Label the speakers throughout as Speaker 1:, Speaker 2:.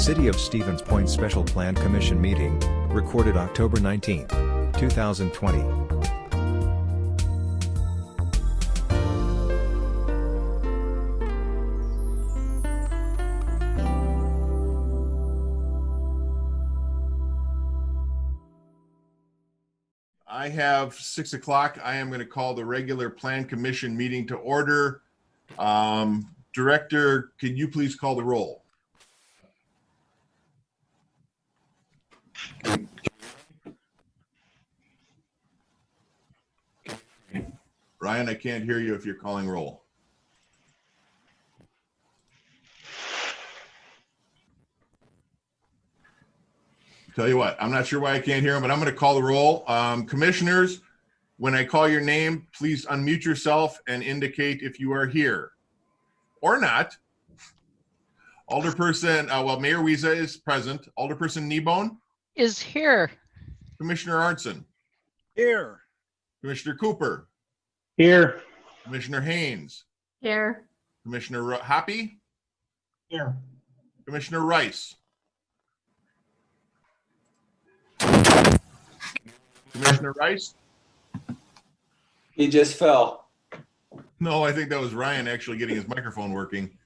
Speaker 1: City of Stevens Point Special Plan Commission meeting, recorded October 19, 2020.
Speaker 2: I have 6 o'clock. I am going to call the regular Plan Commission meeting to order. Director, can you please call the roll? Ryan, I can't hear you if you're calling roll. Tell you what, I'm not sure why I can't hear him, but I'm going to call the roll. Commissioners, when I call your name, please unmute yourself and indicate if you are here or not. Alderperson, Mayor Wiese is present. Alderperson Kneebone
Speaker 3: is here.
Speaker 2: Commissioner Arntzen.
Speaker 4: Here.
Speaker 2: Commissioner Cooper.
Speaker 4: Here.
Speaker 2: Commissioner Haynes.
Speaker 5: Here.
Speaker 2: Commissioner Hoppy.
Speaker 4: Here.
Speaker 2: Commissioner Rice. Commissioner Rice?
Speaker 6: He just fell.
Speaker 2: No, I think that was Ryan actually getting his microphone working.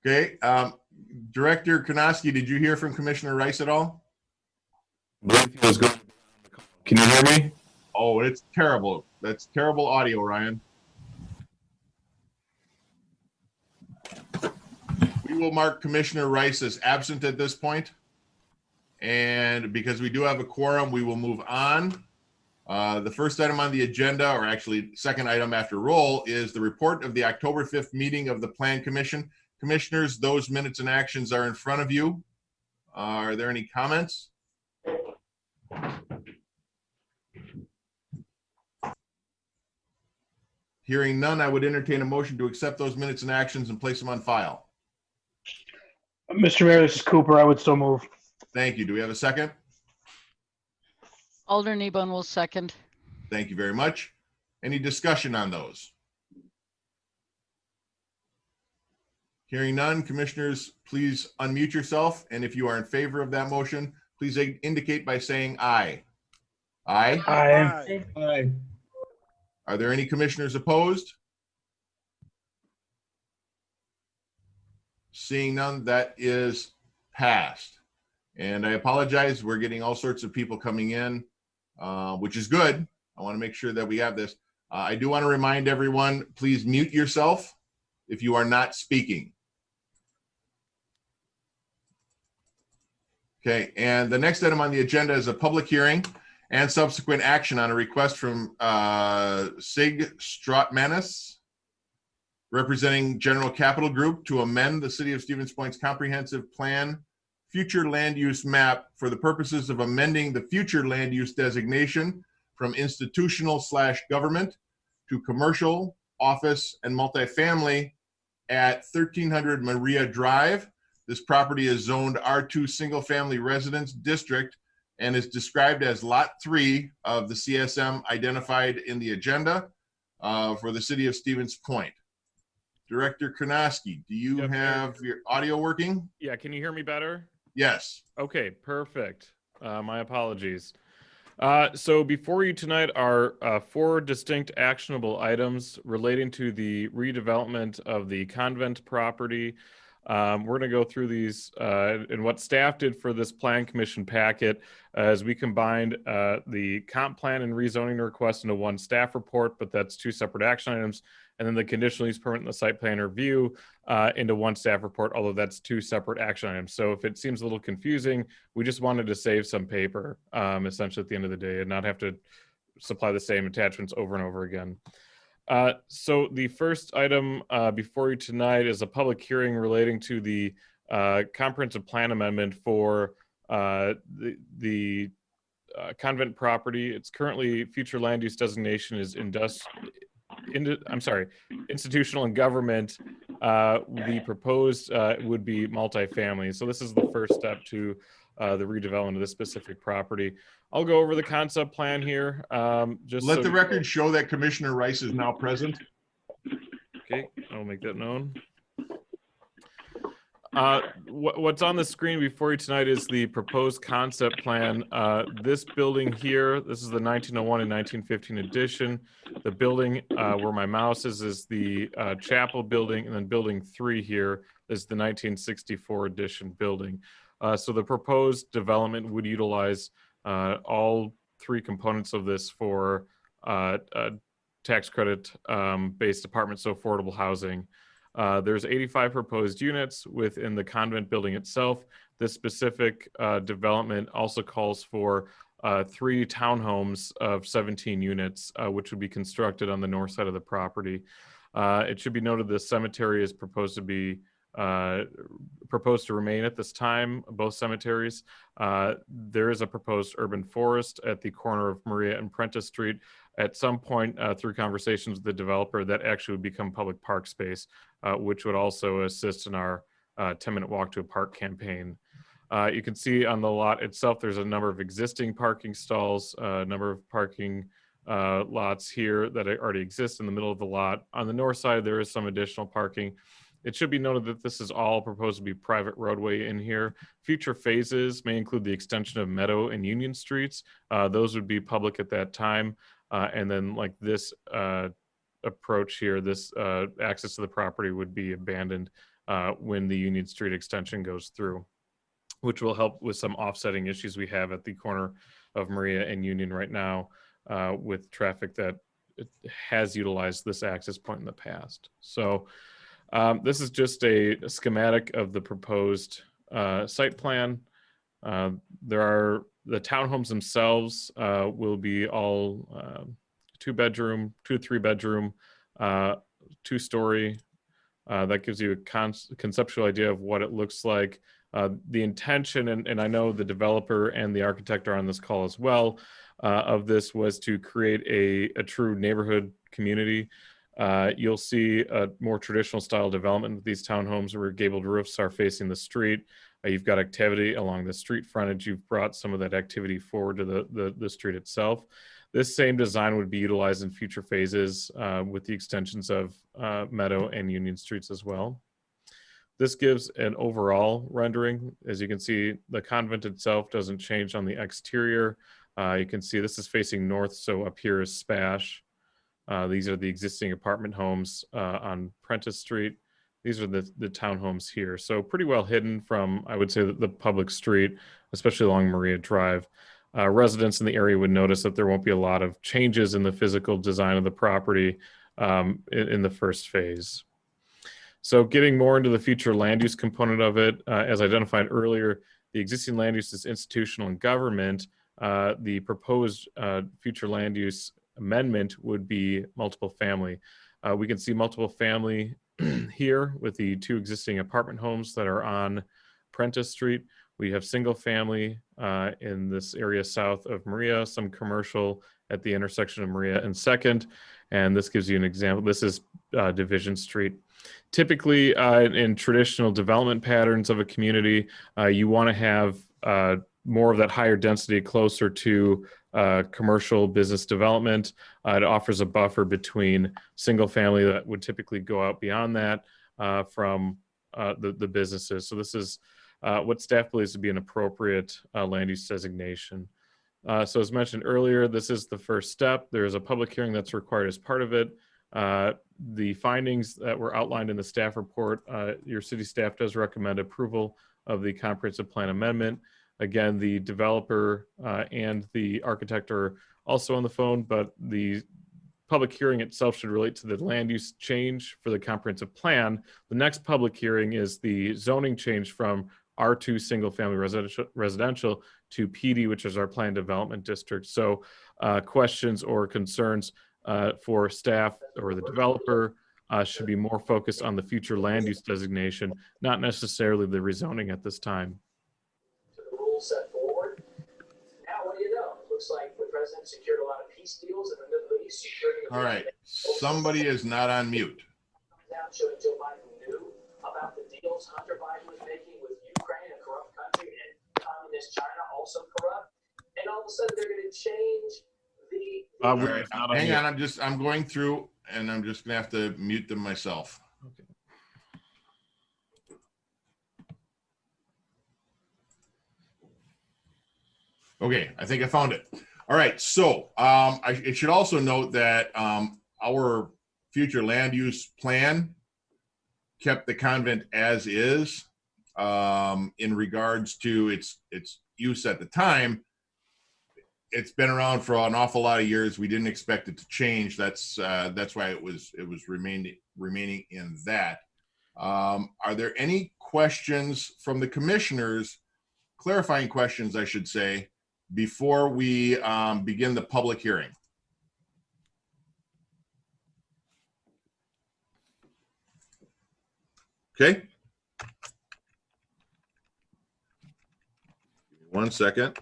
Speaker 2: Okay. Director Konoski, did you hear from Commissioner Rice at all?
Speaker 7: Can you hear me?
Speaker 2: Oh, it's terrible. That's terrible audio, Ryan. We will mark Commissioner Rice as absent at this point. And because we do have a quorum, we will move on. The first item on the agenda, or actually second item after roll, is the report of the October 5th meeting of the Plan Commission. Commissioners, those minutes and actions are in front of you. Are there any comments? Hearing none, I would entertain a motion to accept those minutes and actions and place them on file.
Speaker 4: Mr. Mayor, this is Cooper. I would so move.
Speaker 2: Thank you. Do we have a second?
Speaker 3: Alder Kneebone will second.
Speaker 2: Thank you very much. Any discussion on those? Hearing none, commissioners, please unmute yourself. And if you are in favor of that motion, please indicate by saying aye. Aye.
Speaker 4: Aye.
Speaker 5: Aye.
Speaker 2: Are there any commissioners opposed? Seeing none, that is passed. And I apologize, we're getting all sorts of people coming in, which is good. I want to make sure that we have this. I do want to remind everyone, please mute yourself if you are not speaking. Okay, and the next item on the agenda is a public hearing and subsequent action on a request from Sig Stratmanis, representing General Capital Group, to amend the City of Stevens Point's comprehensive plan future land use map for the purposes of amending the future land use designation from institutional/government to commercial, office, and multifamily at 1300 Maria Drive. This property is zoned R2 single family residence district and is described as Lot 3 of the CSM identified in the agenda for the City of Stevens Point. Director Konoski, do you have your audio working?
Speaker 7: Yeah, can you hear me better?
Speaker 2: Yes.
Speaker 7: Okay, perfect. My apologies. So before you tonight are 4 distinct actionable items relating to the redevelopment of the convent property. We're going to go through these and what staff did for this Plan Commission packet as we combined the comp plan and rezoning request into one staff report, but that's 2 separate action items. And then the conditional use permit and the site plan review into one staff report, although that's 2 separate action items. So if it seems a little confusing, we just wanted to save some paper, essentially at the end of the day, and not have to supply the same attachments over and over again. So the first item before you tonight is a public hearing relating to the comprehensive plan amendment for the convent property. It's currently future land use designation is institutional and government. The proposed would be multifamily. So this is the first step to the redevelopment of this specific property. I'll go over the concept plan here. Just
Speaker 2: let the record show that Commissioner Rice is now present.
Speaker 7: Okay, I'll make that known. What's on the screen before you tonight is the proposed concept plan. This building here, this is the 1901 and 1915 edition. The building where my mouse is the chapel building, and then building 3 here is the 1964 edition building. So the proposed development would utilize all 3 components of this for tax credit based apartments, so affordable housing. There's 85 proposed units within the convent building itself. This specific development also calls for 3 townhomes of 17 units, which would be constructed on the north side of the property. It should be noted the cemetery is proposed to remain at this time, both cemeteries. There is a proposed urban forest at the corner of Maria and Prentice Street. At some point through conversations with the developer, that actually would become public park space, which would also assist in our 10-minute walk to a park campaign. You can see on the lot itself, there's a number of existing parking stalls, a number of parking lots here that already exist in the middle of the lot. On the north side, there is some additional parking. It should be noted that this is all proposed to be private roadway in here. Future phases may include the extension of Meadow and Union Streets. Those would be public at that time. And then like this approach here, this access to the property would be abandoned when the Union Street extension goes through, which will help with some offsetting issues we have at the corner of Maria and Union right now with traffic that has utilized this access point in the past. So this is just a schematic of the proposed site plan. The townhomes themselves will be all 2-bedroom, 2 to 3-bedroom, 2-story. That gives you a conceptual idea of what it looks like. The intention, and I know the developer and the architect are on this call as well, of this was to create a true neighborhood community. You'll see a more traditional style development with these townhomes where gabled roofs are facing the street. You've got activity along the street frontage. You've brought some of that activity forward to the street itself. This same design would be utilized in future phases with the extensions of Meadow and Union Streets as well. This gives an overall rendering. As you can see, the convent itself doesn't change on the exterior. You can see this is facing north, so up here is Spash. These are the existing apartment homes on Prentice Street. These are the townhomes here. So pretty well hidden from, I would say, the public street, especially along Maria Drive. Residents in the area would notice that there won't be a lot of changes in the physical design of the property in the first phase. So getting more into the future land use component of it, as identified earlier, the existing land use is institutional and government. The proposed future land use amendment would be multiple family. We can see multiple family here with the 2 existing apartment homes that are on Prentice Street. We have single family in this area south of Maria, some commercial at the intersection of Maria and 2nd. And this gives you an example. This is Division Street. Typically in traditional development patterns of a community, you want to have more of that higher density closer to commercial business development. It offers a buffer between single family that would typically go out beyond that from the businesses. So this is what staff believes to be an appropriate land use designation. So as mentioned earlier, this is the first step. There's a public hearing that's required as part of it. The findings that were outlined in the staff report, your city staff does recommend approval of the comprehensive plan amendment. Again, the developer and the architect are also on the phone, but the public hearing itself should relate to the land use change for the comprehensive plan. The next public hearing is the zoning change from R2 single family residential to PD, which is our planned development district. So questions or concerns for staff or the developer should be more focused on the future land use designation, not necessarily the rezoning at this time.
Speaker 5: The rules set forward. Now, what do you know? It looks like the president secured a lot of peace deals in the Middle East.
Speaker 2: All right, somebody is not on mute.
Speaker 5: Now showing Joe Biden knew about the deals Hunter Biden was making with Ukraine, a corrupt country, and communist China, also corrupt. And all of a sudden, they're going to change the.
Speaker 2: All right, hang on, I'm going through, and I'm just gonna have to mute them myself.
Speaker 7: Okay.
Speaker 2: Okay, I think I found it. All right, so it should also note that our future land use plan kept the convent as is in regards to its use at the time. It's been around for an awful lot of years. We didn't expect it to change. That's why it was remaining in that. Are there any questions from the commissioners, clarifying questions, I should say, before we begin the public hearing? Okay. Give me 1 second.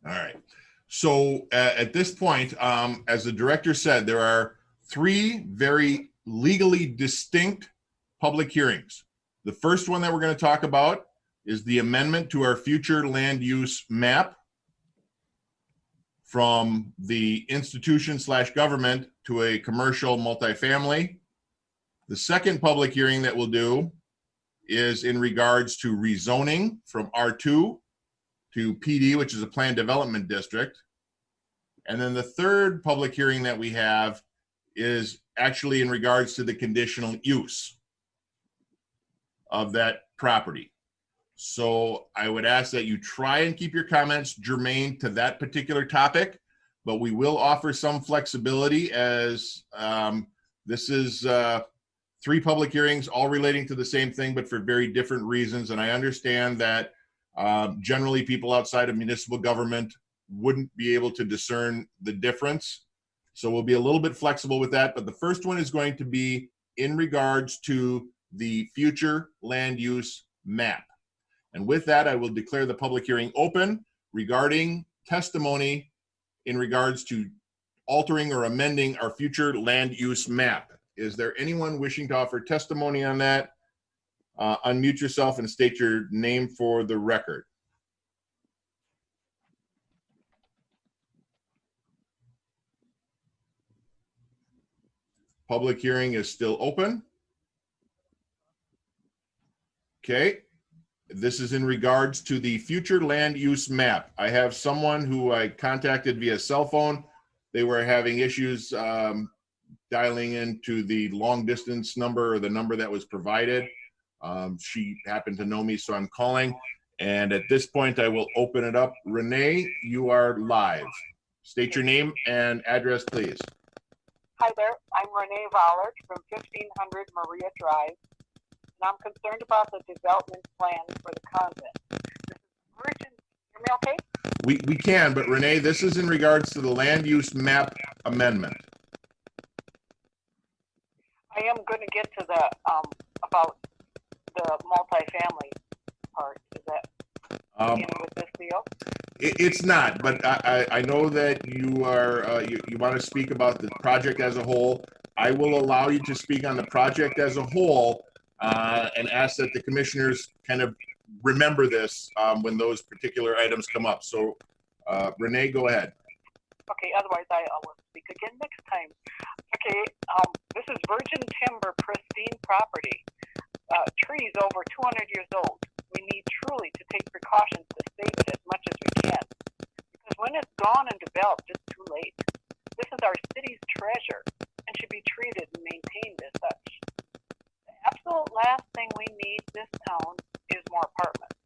Speaker 2: All right. So at this point, as the director said, there are 3 very legally distinct public hearings. The first one that we're going to talk about is the amendment to our future land use map from the institution/government to a commercial multifamily. The second public hearing that we'll do is in regards to rezoning from R2 to PD, which is a planned development district. And then the third public hearing that we have is actually in regards to the conditional use of that property. So I would ask that you try and keep your comments germane to that particular topic, but we will offer some flexibility as this is 3 public hearings all relating to the same thing, but for very different reasons. And I understand that generally people outside of municipal government wouldn't be able to discern the difference. So we'll be a little bit flexible with that. But the first one is going to be in regards to the future land use map. And with that, I will declare the public hearing open regarding testimony in regards to altering or amending our future land use map. Is there anyone wishing to offer testimony on that? Unmute yourself and state your name for the record. Public hearing is still open. Okay. This is in regards to the future land use map. I have someone who I contacted via cell phone. They were having issues dialing into the long distance number or the number that was provided. She happened to know me, so I'm calling. And at this point, I will open it up. Renee, you are live. State your name and address, please.
Speaker 8: Hi there, I'm Renee Vollert from 1500 Maria Drive, and I'm concerned about the development plan for the convent. This is Virgin, hear me okay?
Speaker 2: We can, but Renee, this is in regards to the land use map amendment.
Speaker 8: I am going to get to the, about the multifamily part. Is that in with this deal?
Speaker 2: It's not, but I know that you are you want to speak about the project as a whole. I will allow you to speak on the project as a whole and ask that the commissioners kind of remember this when those particular items come up. So Renee, go ahead.
Speaker 8: Okay, otherwise I will speak again next time. Okay, this is virgin timber, pristine property. Trees over 200 years old. We need truly to take precautions to save it as much as we can. Because when it's gone and developed, it's too late. This is our city's treasure and should be treated and maintained as such. The absolute last thing we need this town is more apartments.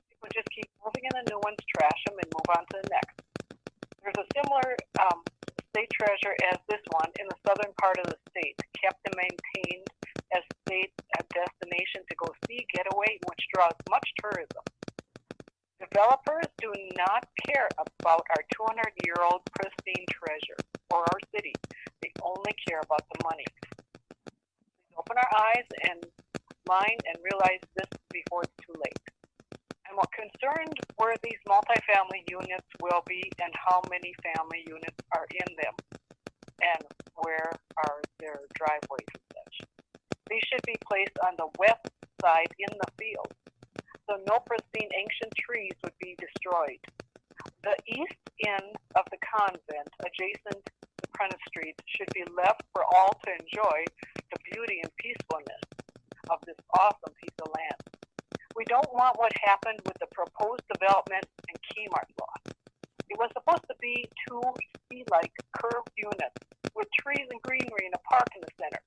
Speaker 8: People just keep moving in the new ones, trash them, and move on to the next. There's a similar state treasure as this one in the southern part of the state, kept and maintained as state destination to go see, get away, which draws much tourism. Developers do not care about our 200-year-old pristine treasure or our city. They only care about the money. Please open our eyes and mind and realize this before it's too late. I'm concerned where these multifamily units will be and how many family units are in them and where are their driveways and such. These should be placed on the west side in the field, so no pristine ancient trees would be destroyed. The east end of the convent, adjacent to Prentice Street should be left for all to enjoy the beauty and peacefulness of this awesome piece of land. We don't want what happened with the proposed development in Kmart lot. It was supposed to be two sea-like curved units with trees and greenery and a park in the center.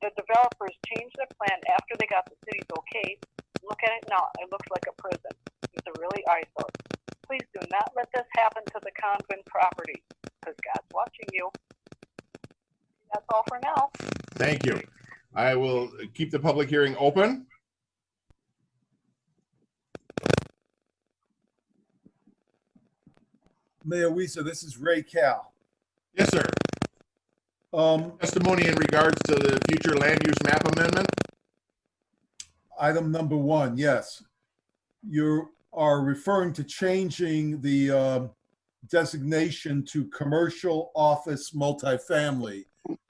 Speaker 8: The developers changed their plan after they got the city's okay. Look at it now. It looks like a prison. It's a really eyesore. Please do not let this happen to the convent property, because God's watching you. That's all for now.
Speaker 2: Thank you. I will keep the public hearing open.
Speaker 9: Mayor Weezer, this is Ray Cal.
Speaker 2: Yes, sir. Testimony in regards to the future land use map amendment.
Speaker 9: Item number 1, yes. You are referring to changing the designation to commercial office multifamily.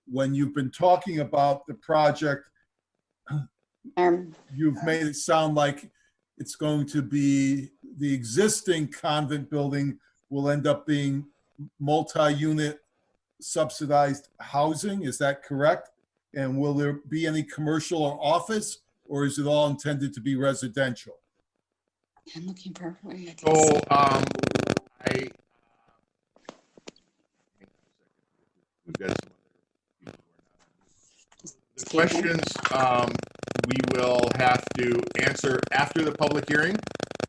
Speaker 9: When you've been talking about the project, you've made it sound like it's going to be the existing convent building will end up being multi-unit subsidized housing. Is that correct? And will there be any commercial or office, or is it all intended to be residential?
Speaker 10: I'm looking for
Speaker 2: So, we've got some other the questions we will have to answer after the public hearing.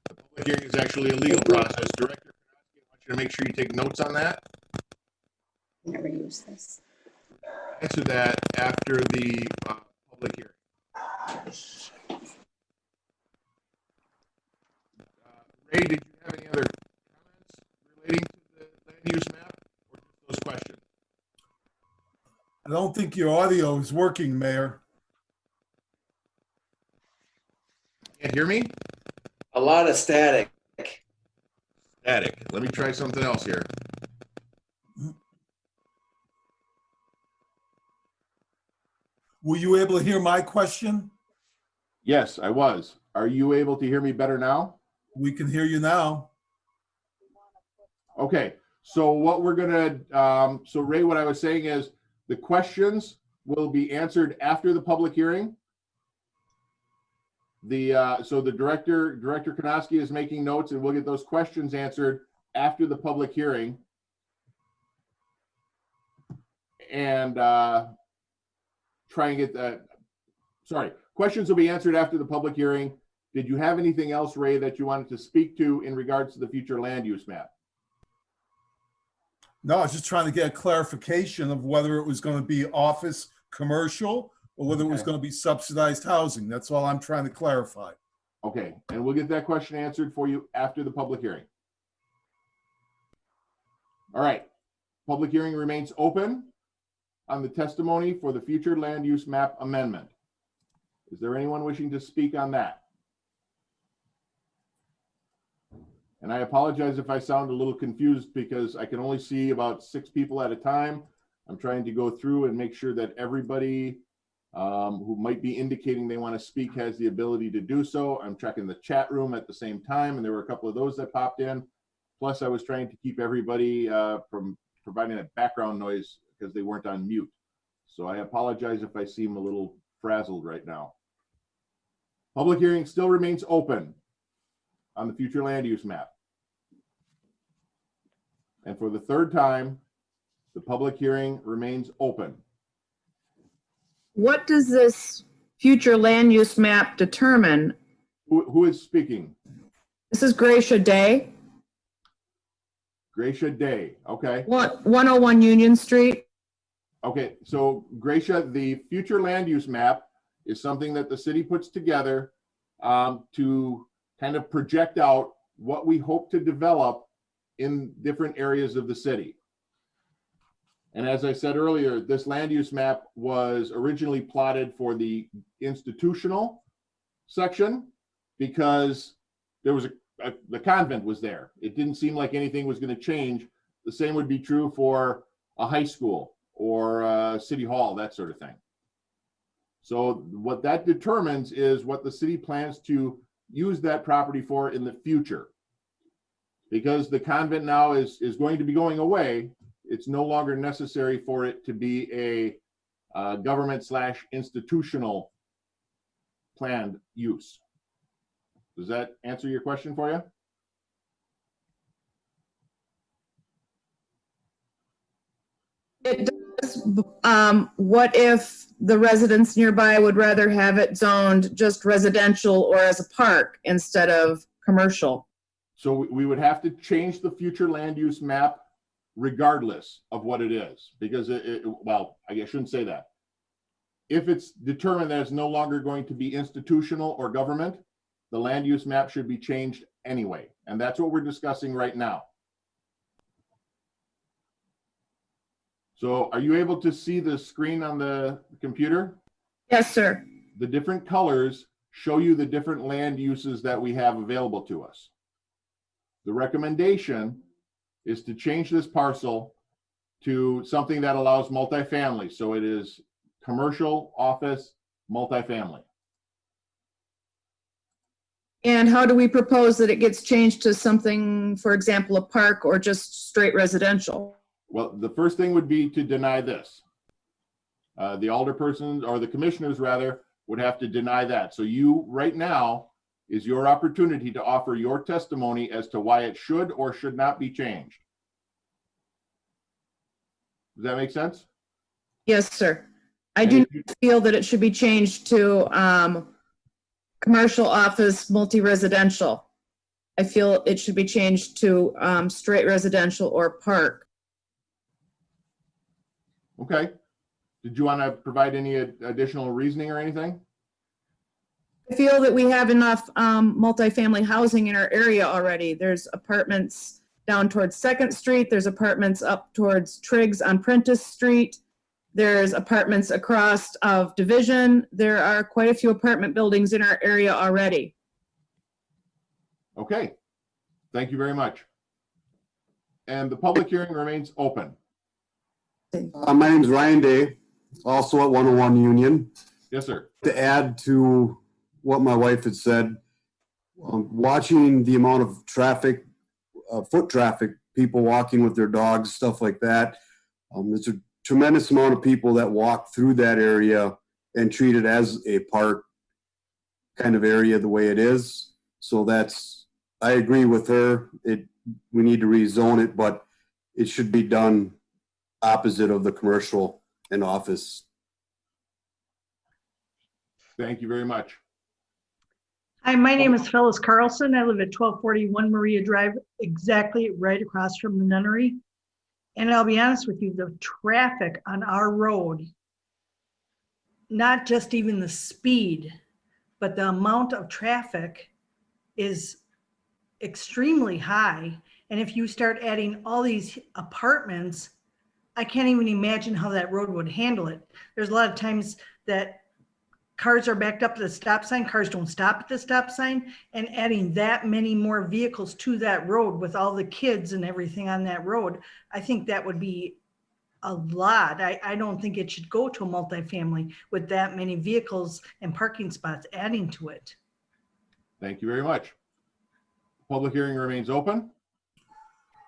Speaker 2: The public hearing is actually a legal process. Director, I want you to make sure you take notes on that.
Speaker 10: never use this.
Speaker 2: Answer that after the public hearing. Ray, did you have any other comments relating to the land use map or just those questions?
Speaker 9: I don't think your audio is working, Mayor.
Speaker 2: Can't hear me?
Speaker 6: A lot of static.
Speaker 2: Static. Let me try something else here.
Speaker 9: Were you able to hear my question?
Speaker 2: Yes, I was. Are you able to hear me better now?
Speaker 9: We can hear you now.
Speaker 2: Okay, so what we're gonna, so Ray, what I was saying is the questions will be answered after the public hearing. So the Director Konoski is making notes and we'll get those questions answered after the public hearing. And try and get that, sorry, questions will be answered after the public hearing. Did you have anything else, Ray, that you wanted to speak to in regards to the future land use map?
Speaker 9: No, I was just trying to get a clarification of whether it was going to be office, commercial, or whether it was going to be subsidized housing. That's all I'm trying to clarify.
Speaker 2: Okay, and we'll get that question answered for you after the public hearing. All right, public hearing remains open on the testimony for the future land use map amendment. Is there anyone wishing to speak on that? And I apologize if I sound a little confused because I can only see about 6 people at a time. I'm trying to go through and make sure that everybody who might be indicating they want to speak has the ability to do so. I'm checking the chat room at the same time, and there were a couple of those that popped in. Plus, I was trying to keep everybody from providing that background noise because they weren't on mute. So I apologize if I seem a little frazzled right now. Public hearing still remains open on the future land use map. And for the 3rd time, the public hearing remains open.
Speaker 11: What does this future land use map determine?
Speaker 2: Who is speaking?
Speaker 11: This is Gracia Day.
Speaker 2: Gracia Day, okay.
Speaker 11: 101 Union Street.
Speaker 2: Okay, so Gracia, the future land use map is something that the city puts together to kind of project out what we hope to develop in different areas of the city. And as I said earlier, this land use map was originally plotted for the institutional section because there was the convent was there. It didn't seem like anything was going to change. The same would be true for a high school or city hall, that sort of thing. So what that determines is what the city plans to use that property for in the future. Because the convent now is going to be going away, it's no longer necessary for it to be a government/institutional planned use. Does that answer your question for you?
Speaker 11: It does. What if the residents nearby would rather have it zoned just residential or as a park instead of commercial?
Speaker 2: So we would have to change the future land use map regardless of what it is, because well, I shouldn't say that. If it's determined that it's no longer going to be institutional or government, the land use map should be changed anyway. And that's what we're discussing right now. So are you able to see the screen on the computer?
Speaker 11: Yes, sir.
Speaker 2: The different colors show you the different land uses that we have available to us. The recommendation is to change this parcel to something that allows multifamily. So it is commercial, office, multifamily.
Speaker 11: And how do we propose that it gets changed to something, for example, a park or just straight residential?
Speaker 2: Well, the first thing would be to deny this. The alderpersons, or the commissioners rather, would have to deny that. So you, right now, is your opportunity to offer your testimony as to why it should or should not be changed. Does that make sense?
Speaker 11: Yes, sir. I do not feel that it should be changed to commercial, office, multi-residential. I feel it should be changed to straight residential or park.
Speaker 2: Okay. Did you want to provide any additional reasoning or anything?
Speaker 11: I feel that we have enough multifamily housing in our area already. There's apartments down towards 2nd Street. There's apartments up towards Triggs on Prentice Street. There's apartments across of Division. There are quite a few apartment buildings in our area already.
Speaker 2: Okay. Thank you very much. And the public hearing remains open.
Speaker 12: My name is Ryan Day, also at 101 Union.
Speaker 2: Yes, sir.
Speaker 12: To add to what my wife had said, watching the amount of traffic, foot traffic, people walking with their dogs, stuff like that, there's a tremendous amount of people that walk through that area and treat it as a park kind of area the way it is. So I agree with her. We need to rezone it, but it should be done opposite of the commercial and office.
Speaker 2: Thank you very much.
Speaker 13: Hi, my name is Phyllis Carlson. I live at 1241 Maria Drive, exactly right across from the nunnery. And I'll be honest with you, the traffic on our road, not just even the speed, but the amount of traffic is extremely high. And if you start adding all these apartments, I can't even imagine how that road would handle it. There's a lot of times that cars are backed up at the stop sign, cars don't stop at the stop sign, and adding that many more vehicles to that road with all the kids and everything on that road, I think that would be a lot. I don't think it should go to a multifamily with that many vehicles and parking spots adding to it.
Speaker 2: Thank you very much. Public hearing remains open.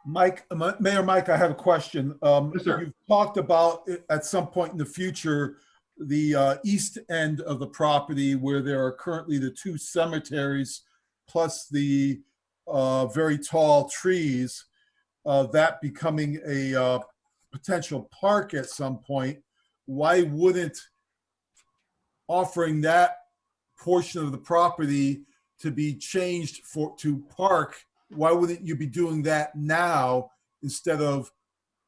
Speaker 9: Mike, Mayor Mike, I have a question.
Speaker 2: Yes, sir.
Speaker 9: You've talked about at some point in the future, the east end of the property where there are currently the 2 cemeteries plus the very tall trees, that becoming a potential park at some point. Why wouldn't offering that portion of the property to be changed to park, why wouldn't you be doing that now instead of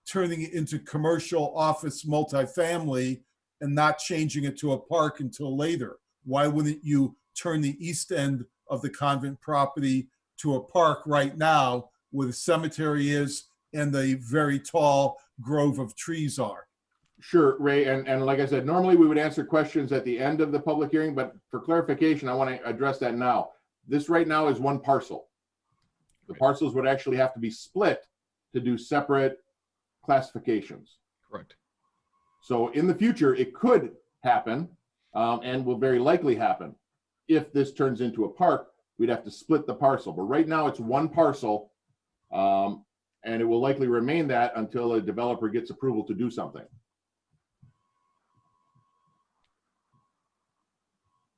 Speaker 9: turning it into commercial, office, multifamily and not changing it to a park until later? Why wouldn't you turn the east end of the convent property to a park right now where the cemetery is and the very tall grove of trees are?
Speaker 2: Sure, Ray, and like I said, normally we would answer questions at the end of the public hearing, but for clarification, I want to address that now. This right now is one parcel. The parcels would actually have to be split to do separate classifications.
Speaker 7: Correct.
Speaker 2: So in the future, it could happen, and will very likely happen. If this turns into a park, we'd have to split the parcel. But right now, it's one parcel. and it will likely remain that until a developer gets approval to do something.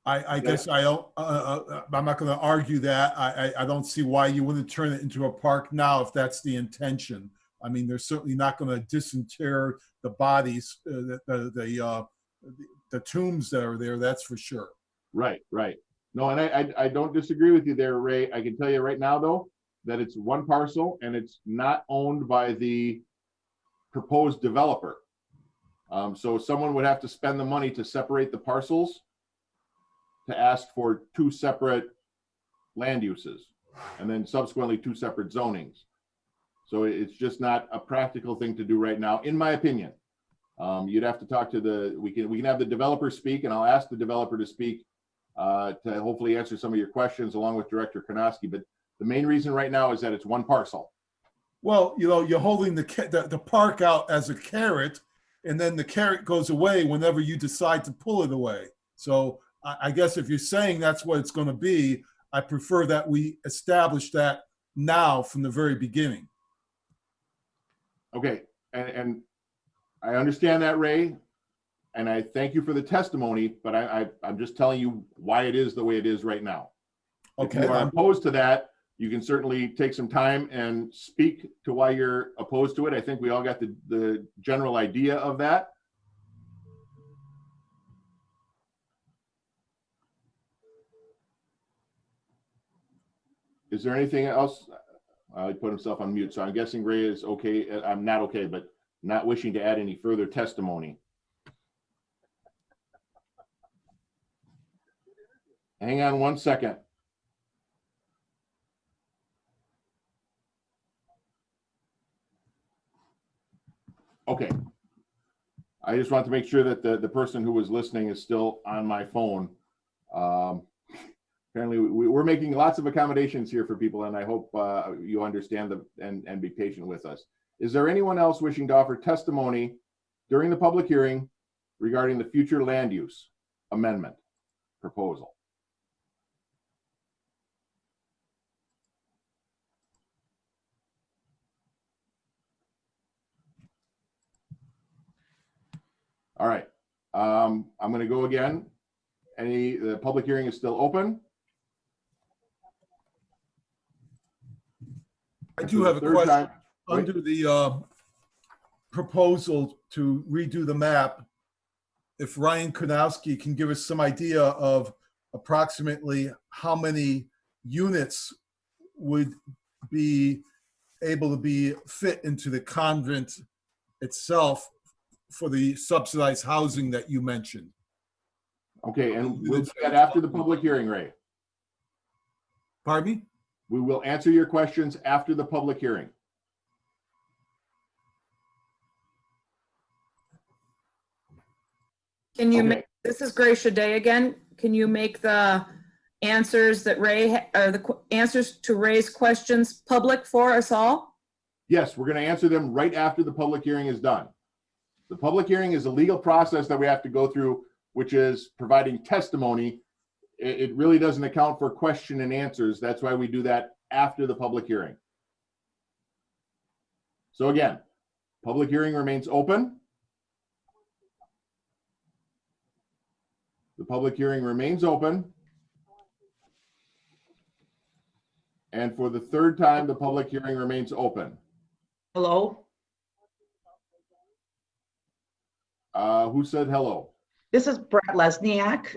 Speaker 9: I guess I don't, I'm not going to argue that. I don't see why you wouldn't turn it into a park now if that's the intention. I mean, they're certainly not going to disinter the bodies, the tombs that are there, that's for sure.
Speaker 2: Right, right. No, and I don't disagree with you there, Ray. I can tell you right now, though, that it's one parcel and it's not owned by the proposed developer. So someone would have to spend the money to separate the parcels to ask for two separate land uses and then subsequently two separate zonings. So it's just not a practical thing to do right now, in my opinion. You'd have to talk to we can have the developer speak, and I'll ask the developer to speak to hopefully answer some of your questions along with Director Karnowski. But the main reason right now is that it's one parcel.
Speaker 9: Well, you know, you're holding the park out as a carrot, and then the carrot goes away whenever you decide to pull it away. So I guess if you're saying that's what it's going to be, I prefer that we establish that now from the very beginning.
Speaker 2: Okay, and I understand that, Ray, and I thank you for the testimony, but I'm just telling you why it is the way it is right now.
Speaker 9: Okay.
Speaker 2: If you are opposed to that, you can certainly take some time and speak to why you're opposed to it. I think we all got the general idea of that. Is there anything else? He put himself on mute, so I'm guessing Ray is okay. I'm not okay, but not wishing to add any further testimony. Hang on one second. Okay. I just want to make sure that the person who was listening is still on my phone. Apparently, we're making lots of accommodations here for people, and I hope you understand and be patient with us. Is there anyone else wishing to offer testimony during the public hearing regarding the future land use amendment proposal? All right, I'm going to go again. The public hearing is still open.
Speaker 9: I do have a question. Under the proposal to redo the map, if Ryan Karnowski can give us some idea of approximately how many units would be able to be fit into the convent itself for the subsidized housing that you mentioned.
Speaker 2: Okay, and we'll do that after the public hearing, Ray.
Speaker 9: Pardon me?
Speaker 2: We will answer your questions after the public hearing.
Speaker 11: Can you
Speaker 2: Okay.
Speaker 11: make, this is Gracia Day again. Can you make the answers that Ray, or the answers to Ray's questions public for us all?
Speaker 2: Yes, we're going to answer them right after the public hearing is done. The public hearing is a legal process that we have to go through, which is providing testimony. It really doesn't account for question and answers. That's why we do that after the public hearing. So again, public hearing remains open. The public hearing remains open. And for the third time, the public hearing remains open.
Speaker 14: Hello,
Speaker 2: Who said hello?
Speaker 14: this is Brett Lesniak.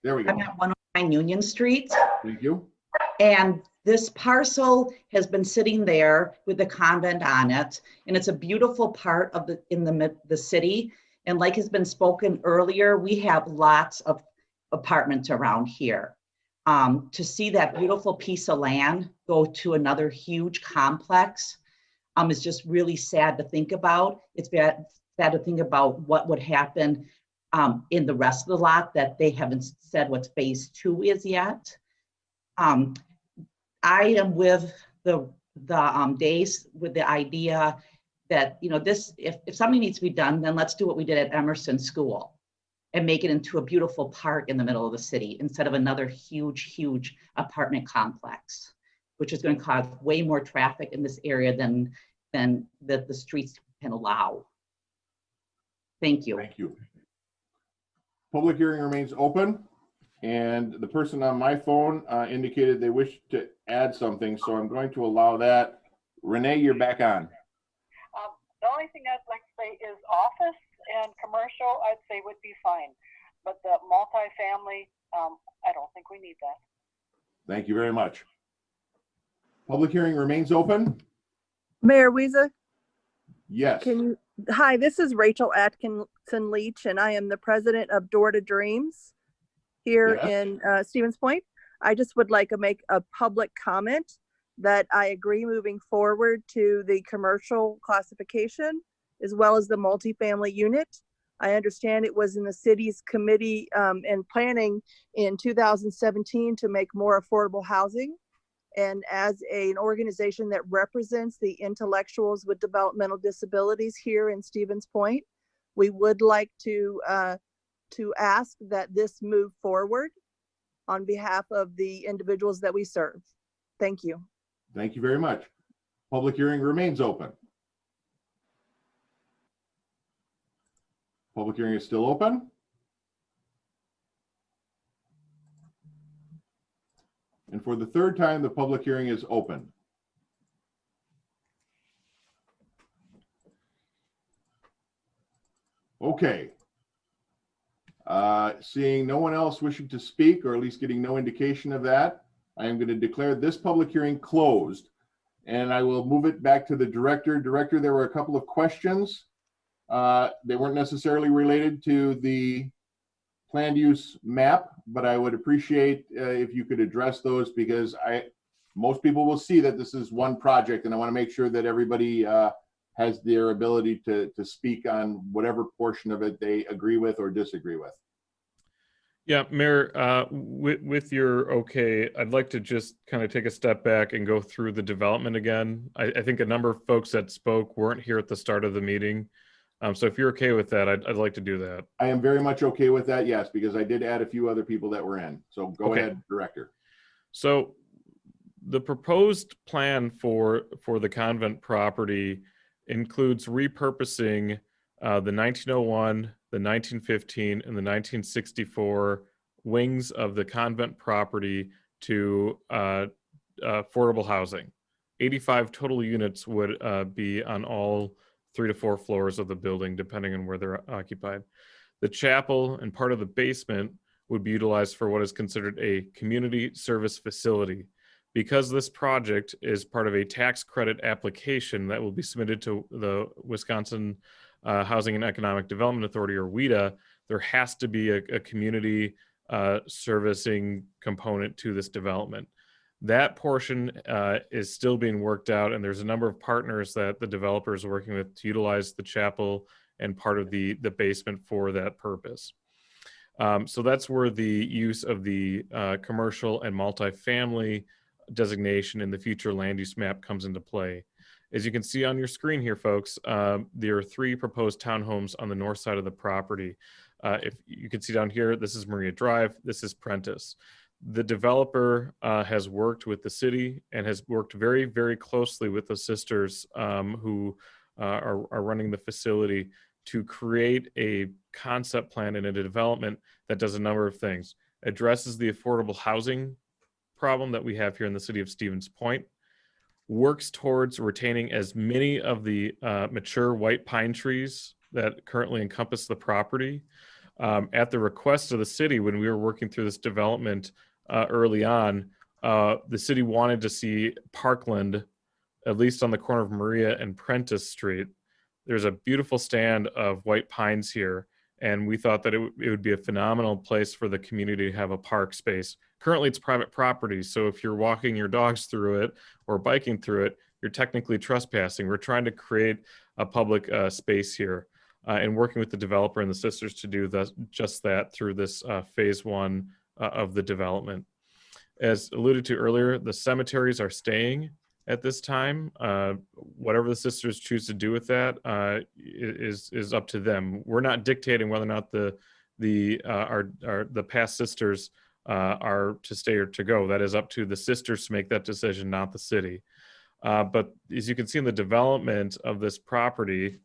Speaker 2: There we
Speaker 14: I'm
Speaker 2: go.
Speaker 14: at 109 Union Street,
Speaker 2: Thank you.
Speaker 14: and this parcel has been sitting there with the convent on it, and it's a beautiful part of the city. And like has been spoken earlier, we have lots of apartments around here. To see that beautiful piece of land go to another huge complex is just really sad to think about. It's sad to think about what would happen in the rest of the lot that they haven't said what phase 2 is yet. I am with the days with the idea that, you know, this, if something needs to be done, then let's do what we did at Emerson School and make it into a beautiful park in the middle of the city instead of another huge apartment complex, which is going to cause way more traffic in this area than than that the streets can allow. Thank you.
Speaker 2: Thank you. Public hearing remains open, and the person on my phone indicated they wish to add something, so I'm going to allow that. Renee, you're back on.
Speaker 8: The only thing I'd like to say is office and commercial, I'd say would be fine. But the multifamily, I don't think we need that.
Speaker 2: Thank you very much. Public hearing remains open.
Speaker 15: Mayor Weezer,
Speaker 2: Yes.
Speaker 15: hi, this is Rachel Atkinson Leach, and I am the president of Door to Dreams here
Speaker 2: Yes.
Speaker 15: in Stevens Point. I just would like to make a public comment that I agree moving forward to the commercial classification as well as the multifamily unit. I understand it was in the city's committee and planning in 2017 to make more affordable housing. And as an organization that represents the intellectuals with developmental disabilities here in Stevens Point, we would like to ask that this move forward on behalf of the individuals that we serve. Thank you.
Speaker 2: Thank you very much. Public hearing remains open. Public hearing is still open. And for the third time, the public hearing is open. Okay. Seeing no one else wishing to speak, or at least getting no indication of that, I am going to declare this public hearing closed, and I will move it back to the director. Director, there were a couple of questions. They weren't necessarily related to the planned use map, but I would appreciate if you could address those, because most people will see that this is one project, and I want to make sure that everybody has their ability to speak on whatever portion of it they agree with or disagree with.
Speaker 7: Yeah, Mayor, with your okay, I'd like to just kind of take a step back and go through the development again. I think a number of folks that spoke weren't here at the start of the meeting. So if you're okay with that, I'd like to do that.
Speaker 2: I am very much okay with that, yes, because I did add a few other people that were in. So go ahead, Director.
Speaker 7: So the proposed plan for the convent property includes repurposing the 1901, the 1915, and the 1964 wings of the convent property to affordable housing. 85 total units would be on all 3 to 4 floors of the building, depending on where they're occupied. The chapel and part of the basement would be utilized for what is considered a community service facility. Because this project is part of a tax credit application that will be submitted to the Wisconsin Housing and Economic Development Authority, or WHEDA, there has to be a community servicing component to this development. That portion is still being worked out, and there's a number of partners that the developer is working with to utilize the chapel and part of the basement for that purpose. So that's where the use of the commercial and multifamily designation in the future land use map comes into play. As you can see on your screen here, folks, there are 3 proposed townhomes on the north side of the property. If you can see down here, this is Maria Drive, this is Prentice. The developer has worked with the city and has worked very, very closely with the sisters who are running the facility to create a concept plan and a development that does a number of things. Addresses the affordable housing problem that we have here in the city of Stevens Point, works towards retaining as many of the mature white pine trees that currently encompass the property. At the request of the city, when we were working through this development early on, the city wanted to see parkland, at least on the corner of Maria and Prentice Street. There's a beautiful stand of white pines here, and we thought that it would be a phenomenal place for the community to have a park space. Currently, it's private property, so if you're walking your dogs through it or biking through it, you're technically trespassing. We're trying to create a public space here and working with the developer and the sisters to do just that through this phase 1 of the development. As alluded to earlier, the cemeteries are staying at this time. Whatever the sisters choose to do with that is up to them. We're not dictating whether or not the past sisters are to stay or to go. That is up to the sisters to make that decision, not the city. But as you can see in the development of this property,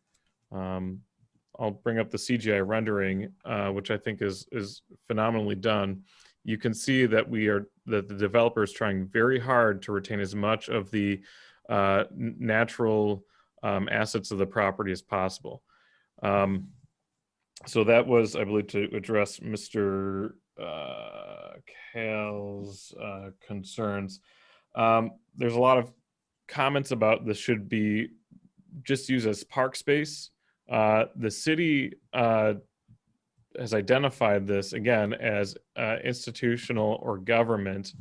Speaker 7: I'll bring up the CGI rendering, which I think is phenomenally done. You can see that the developer is trying very hard to retain as much of the natural assets of the property as possible. So that was, I believe, to address Mr. Kale's concerns. There's a lot of comments about this should be just used as park space. The city has identified this again as institutional or government.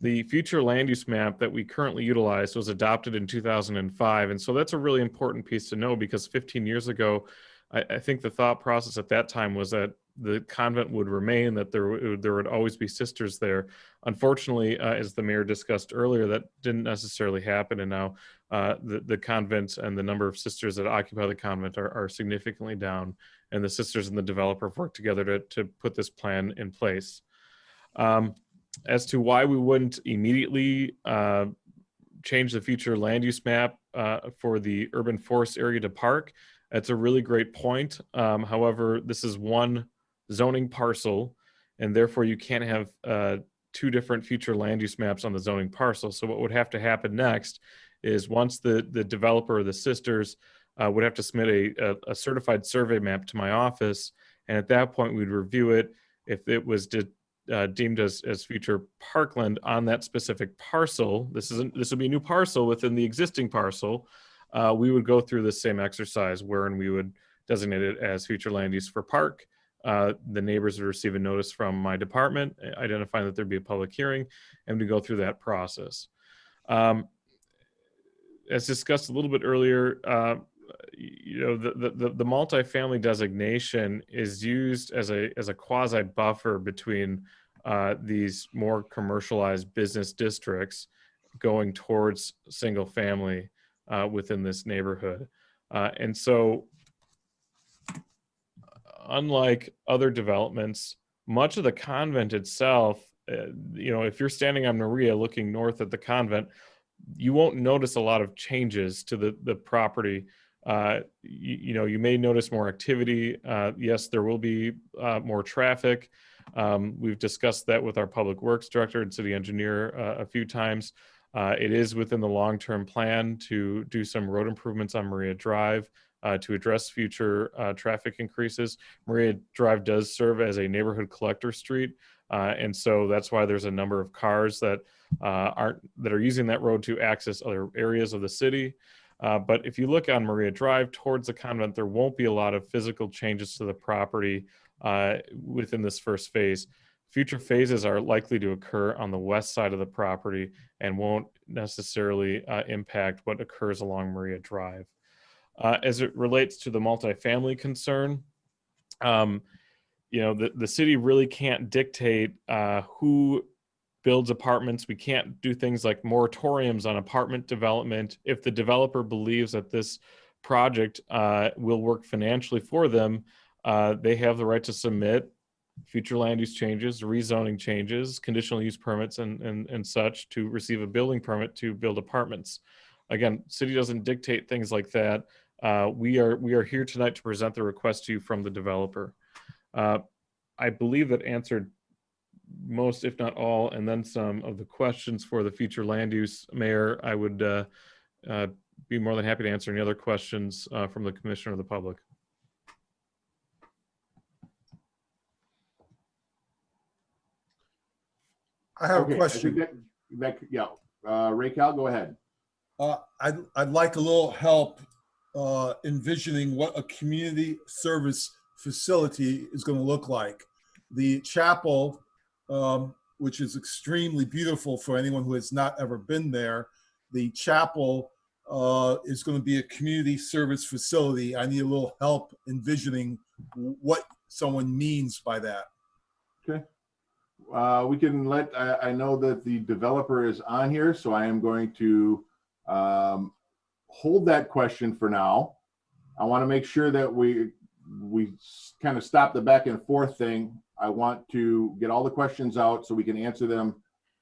Speaker 7: The future land use map that we currently utilize was adopted in 2005. And so that's a really important piece to know, because 15 years ago, I think the thought process at that time was that the convent would remain, that there would always be sisters there. Unfortunately, as the mayor discussed earlier, that didn't necessarily happen. And now the convent and the number of sisters that occupy the convent are significantly down. And the sisters and the developer have worked together to put this plan in place. As to why we wouldn't immediately change the future land use map for the urban forest area to park, that's a really great point. However, this is one zoning parcel, and therefore you can't have two different future land use maps on the zoning parcel. So what would have to happen next is, once the developer or the sisters would have to submit a certified survey map to my office, and at that point we'd review it. If it was deemed as future parkland on that specific parcel, this would be a new parcel within the existing parcel. We would go through the same exercise wherein we would designate it as future land use for park. The neighbors would receive a notice from my department identifying that there'd be a public hearing, and we go through that process. As discussed a little bit earlier, the multifamily designation is used as a quasi buffer between these more commercialized business districts going towards single family within this neighborhood. And so, unlike other developments, much of the convent itself, if you're standing on Maria looking north at the convent, you won't notice a lot of changes to the property. You may notice more activity. Yes, there will be more traffic. We've discussed that with our public works director and city engineer a few times. It is within the long-term plan to do some road improvements on Maria Drive to address future traffic increases. Maria Drive does serve as a neighborhood collector street, and so that's why there's a number of cars that are using that road to access other areas of the city. But if you look on Maria Drive towards the convent, there won't be a lot of physical changes to the property within this first phase. Future phases are likely to occur on the west side of the property and won't necessarily impact what occurs along Maria Drive. As it relates to the multifamily concern, the city really can't dictate who builds apartments. We can't do things like moratoriums on apartment development. If the developer believes that this project will work financially for them, they have the right to submit future land use changes, rezoning changes, conditional use permits, and such to receive a building permit to build apartments. Again, city doesn't dictate things like that. We are here tonight to present the request to you from the developer. I believe that answered most, if not all, and then some of the questions for the future land use. Mayor, I would be more than happy to answer any other questions from the commissioner or the public.
Speaker 9: I have a question.
Speaker 2: Ray Cal, go ahead.
Speaker 9: I'd like a little help envisioning what a community service facility is going to look like. The chapel, which is extremely beautiful for anyone who has not ever been there, the chapel is going to be a community service facility. I need a little help envisioning what someone means by that.
Speaker 2: Okay. We can let, I know that the developer is on here, so I am going to hold that question for now. I want to make sure that we kind of stop the back and forth thing. I want to get all the questions out so we can answer them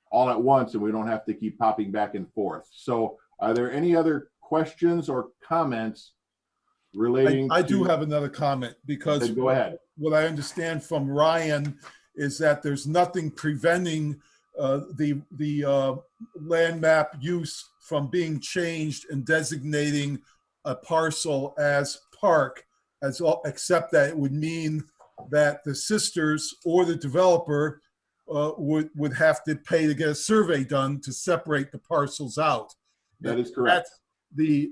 Speaker 2: all at once and we don't have to keep popping back and forth. So Are there any other questions or comments relating?
Speaker 9: I do
Speaker 2: to-
Speaker 9: have another comment because
Speaker 2: Then go ahead.
Speaker 9: what I understand from Ryan is that there's nothing preventing the land map use from being changed and designating a parcel as park, except that it would mean that the sisters or the developer would have to pay to get a survey done to separate the parcels out.
Speaker 2: That is correct.
Speaker 9: That's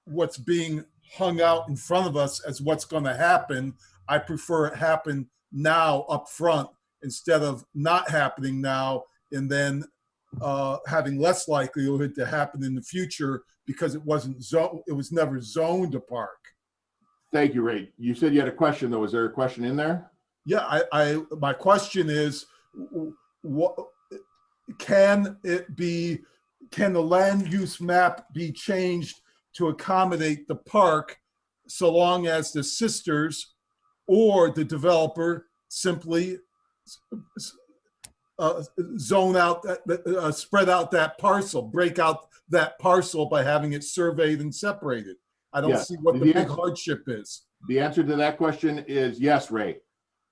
Speaker 9: what's being hung out in front of us as what's going to happen. I prefer it happen now up front instead of not happening now and then having less likelihood to happen in the future because it was never zoned a park.
Speaker 2: Thank you, Ray. You said you had a question though. Is there a question in there?
Speaker 9: Yeah, my question is, what can the land use map be changed to accommodate the park so long as the sisters or the developer simply zone out, spread out that parcel, break out that parcel by having it surveyed and separated? I don't
Speaker 2: Yes.
Speaker 9: see what the big hardship is.
Speaker 2: The answer to that question is yes, Ray.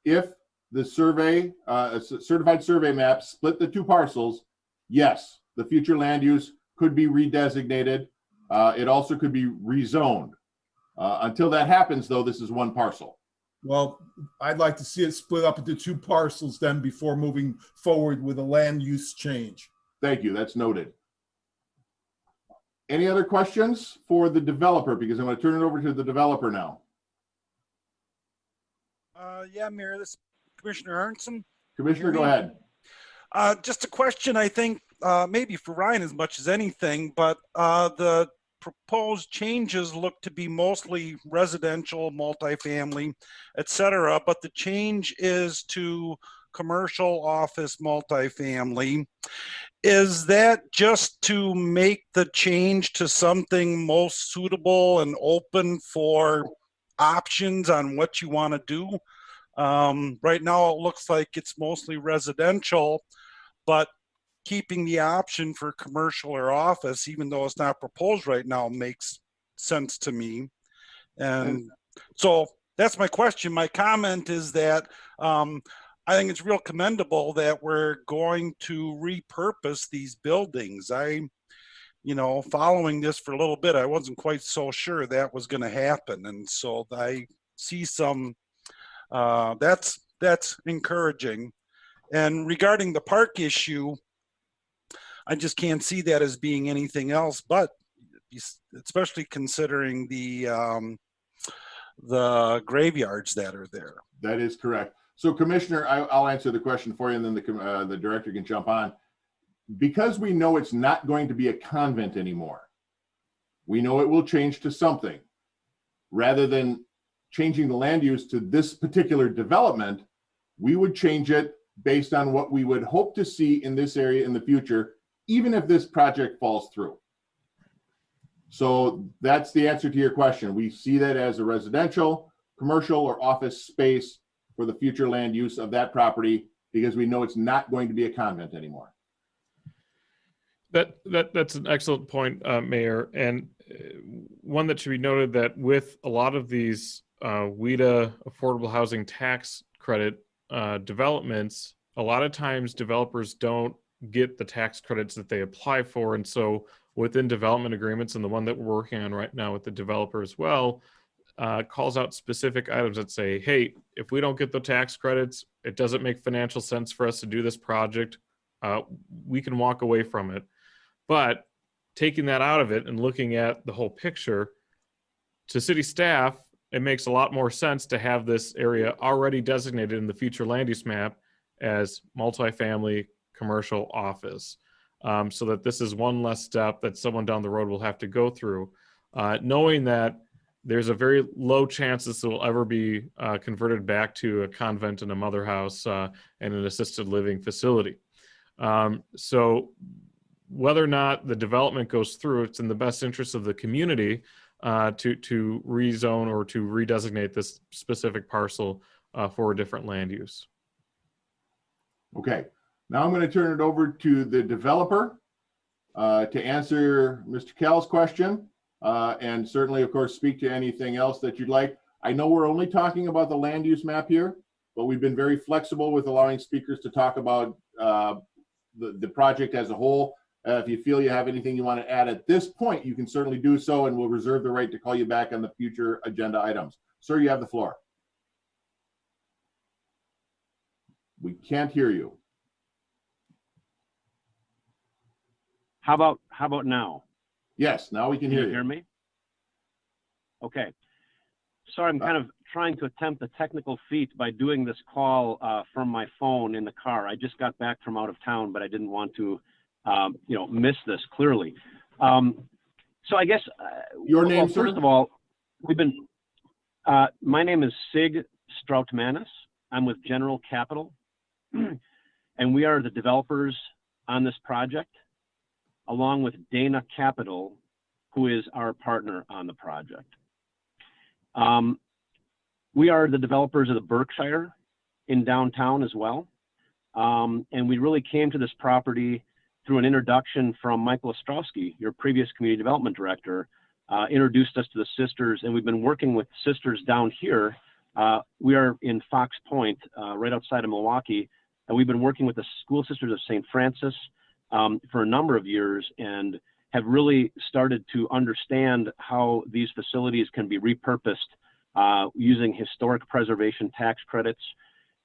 Speaker 2: If the survey, a certified survey map split the two parcels, yes, the future land use could be redesignated. It also could be rezoned. Until that happens, though, this is one parcel.
Speaker 9: Well, I'd like to see it split up into two parcels then before moving forward with a land use change.
Speaker 2: Thank you. That's noted. Any other questions for the developer? Because I'm going to turn it over to the developer now.
Speaker 16: Yeah, Mayor, this is Commissioner Arnson.
Speaker 2: Commissioner, go ahead.
Speaker 16: Just a question, I think, maybe for Ryan as much as anything, but the proposed changes look to be mostly residential, multifamily, et cetera, but the change is to commercial, office, multifamily. Is that just to make the change to something most suitable and open for options on what you want to do? Right now, it looks like it's mostly residential, but keeping the option for commercial or office, even though it's not proposed right now, makes sense to me. And so that's my question. My comment is that I think it's real commendable that we're going to repurpose these buildings. Following this for a little bit, I wasn't quite so sure that was going to happen. And so I see some, that's encouraging. And regarding the park issue, I just can't see that as being anything else, but especially considering the graveyards that are there.
Speaker 2: That is correct. So Commissioner, I'll answer the question for you and then the director can jump on. Because we know it's not going to be a convent anymore, we know it will change to something. Rather than changing the land use to this particular development, we would change it based on what we would hope to see in this area in the future, even if this project falls through. So that's the answer to your question. We see that as a residential, commercial, or office space for the future land use of that property because we know it's not going to be a convent anymore.
Speaker 7: That's an excellent point, Mayor, and one that should be noted that with a lot of these WHEDA affordable housing tax credit developments, a lot of times developers don't get the tax credits that they apply for, and so within development agreements, and the one that we're working on right now with the developer as well, calls out specific items that say, hey, if we don't get the tax credits, it doesn't make financial sense for us to do this project. We can walk away from it. But taking that out of it and looking at the whole picture, to city staff, it makes a lot more sense to have this area already designated in the future land use map as multifamily commercial office, so that this is one less step that someone down the road will have to go through, knowing that there's a very low chance this will ever be converted back to a convent and a mother house and an assisted living facility. So whether or not the development goes through, it's in the best interest of the community to rezone or to redesignate this specific parcel for a different land use.
Speaker 2: Okay, now I'm going to turn it over to the developer to answer Mr. Cal's question, and certainly, of course, speak to anything else that you'd like. I know we're only talking about the land use map here, but we've been very flexible with allowing speakers to talk about the project as a whole. If you feel you have anything you want to add at this point, you can certainly do so, and we'll reserve the right to call you back on the future agenda items. Sir, you have the floor. We can't hear you.
Speaker 17: How about now?
Speaker 2: Yes, now we can
Speaker 17: Can
Speaker 2: hear
Speaker 17: you
Speaker 2: you.
Speaker 17: hear me? Okay. Sorry, I'm kind of trying to attempt a technical feat by doing this call from my phone in the car. I just got back from out of town, but I didn't want to, miss this clearly. So I guess
Speaker 2: your name,
Speaker 17: well,
Speaker 2: sir?
Speaker 17: First of all, my name is Sig Stroutmanis. I'm with General Capital, and we are the developers on this project, along with Dana Capital, who is our partner on the project. We are the developers of the Berkshire in downtown as well. And we really came to this property through an introduction from Michael Ostrowski, your previous community development director, introduced us to the sisters, and we've been working with sisters down here. We are in Fox Point, right outside of Milwaukee, and we've been working with the School Sisters of St. Francis for a number of years, and have really started to understand how these facilities can be repurposed using historic preservation tax credits,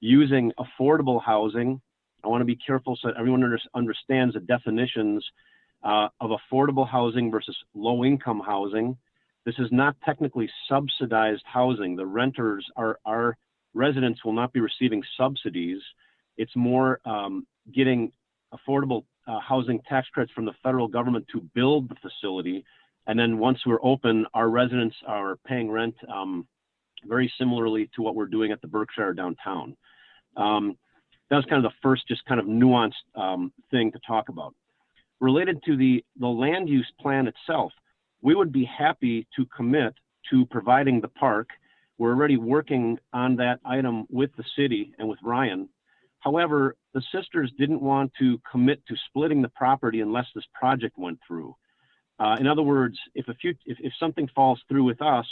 Speaker 17: using affordable housing. I want to be careful so that everyone understands the definitions of affordable housing versus low-income housing. This is not technically subsidized housing. The renters, our residents will not be receiving subsidies. It's more getting affordable housing tax credits from the federal government to build the facility. And then once we're open, our residents are paying rent very similarly to what we're doing at the Berkshire downtown. That was kind of the first just kind of nuanced thing to talk about. Related to the land use plan itself, we would be happy to commit to providing the park. We're already working on that item with the city and with Ryan. However, the sisters didn't want to commit to splitting the property unless this project went through. In other words, if something falls through with us,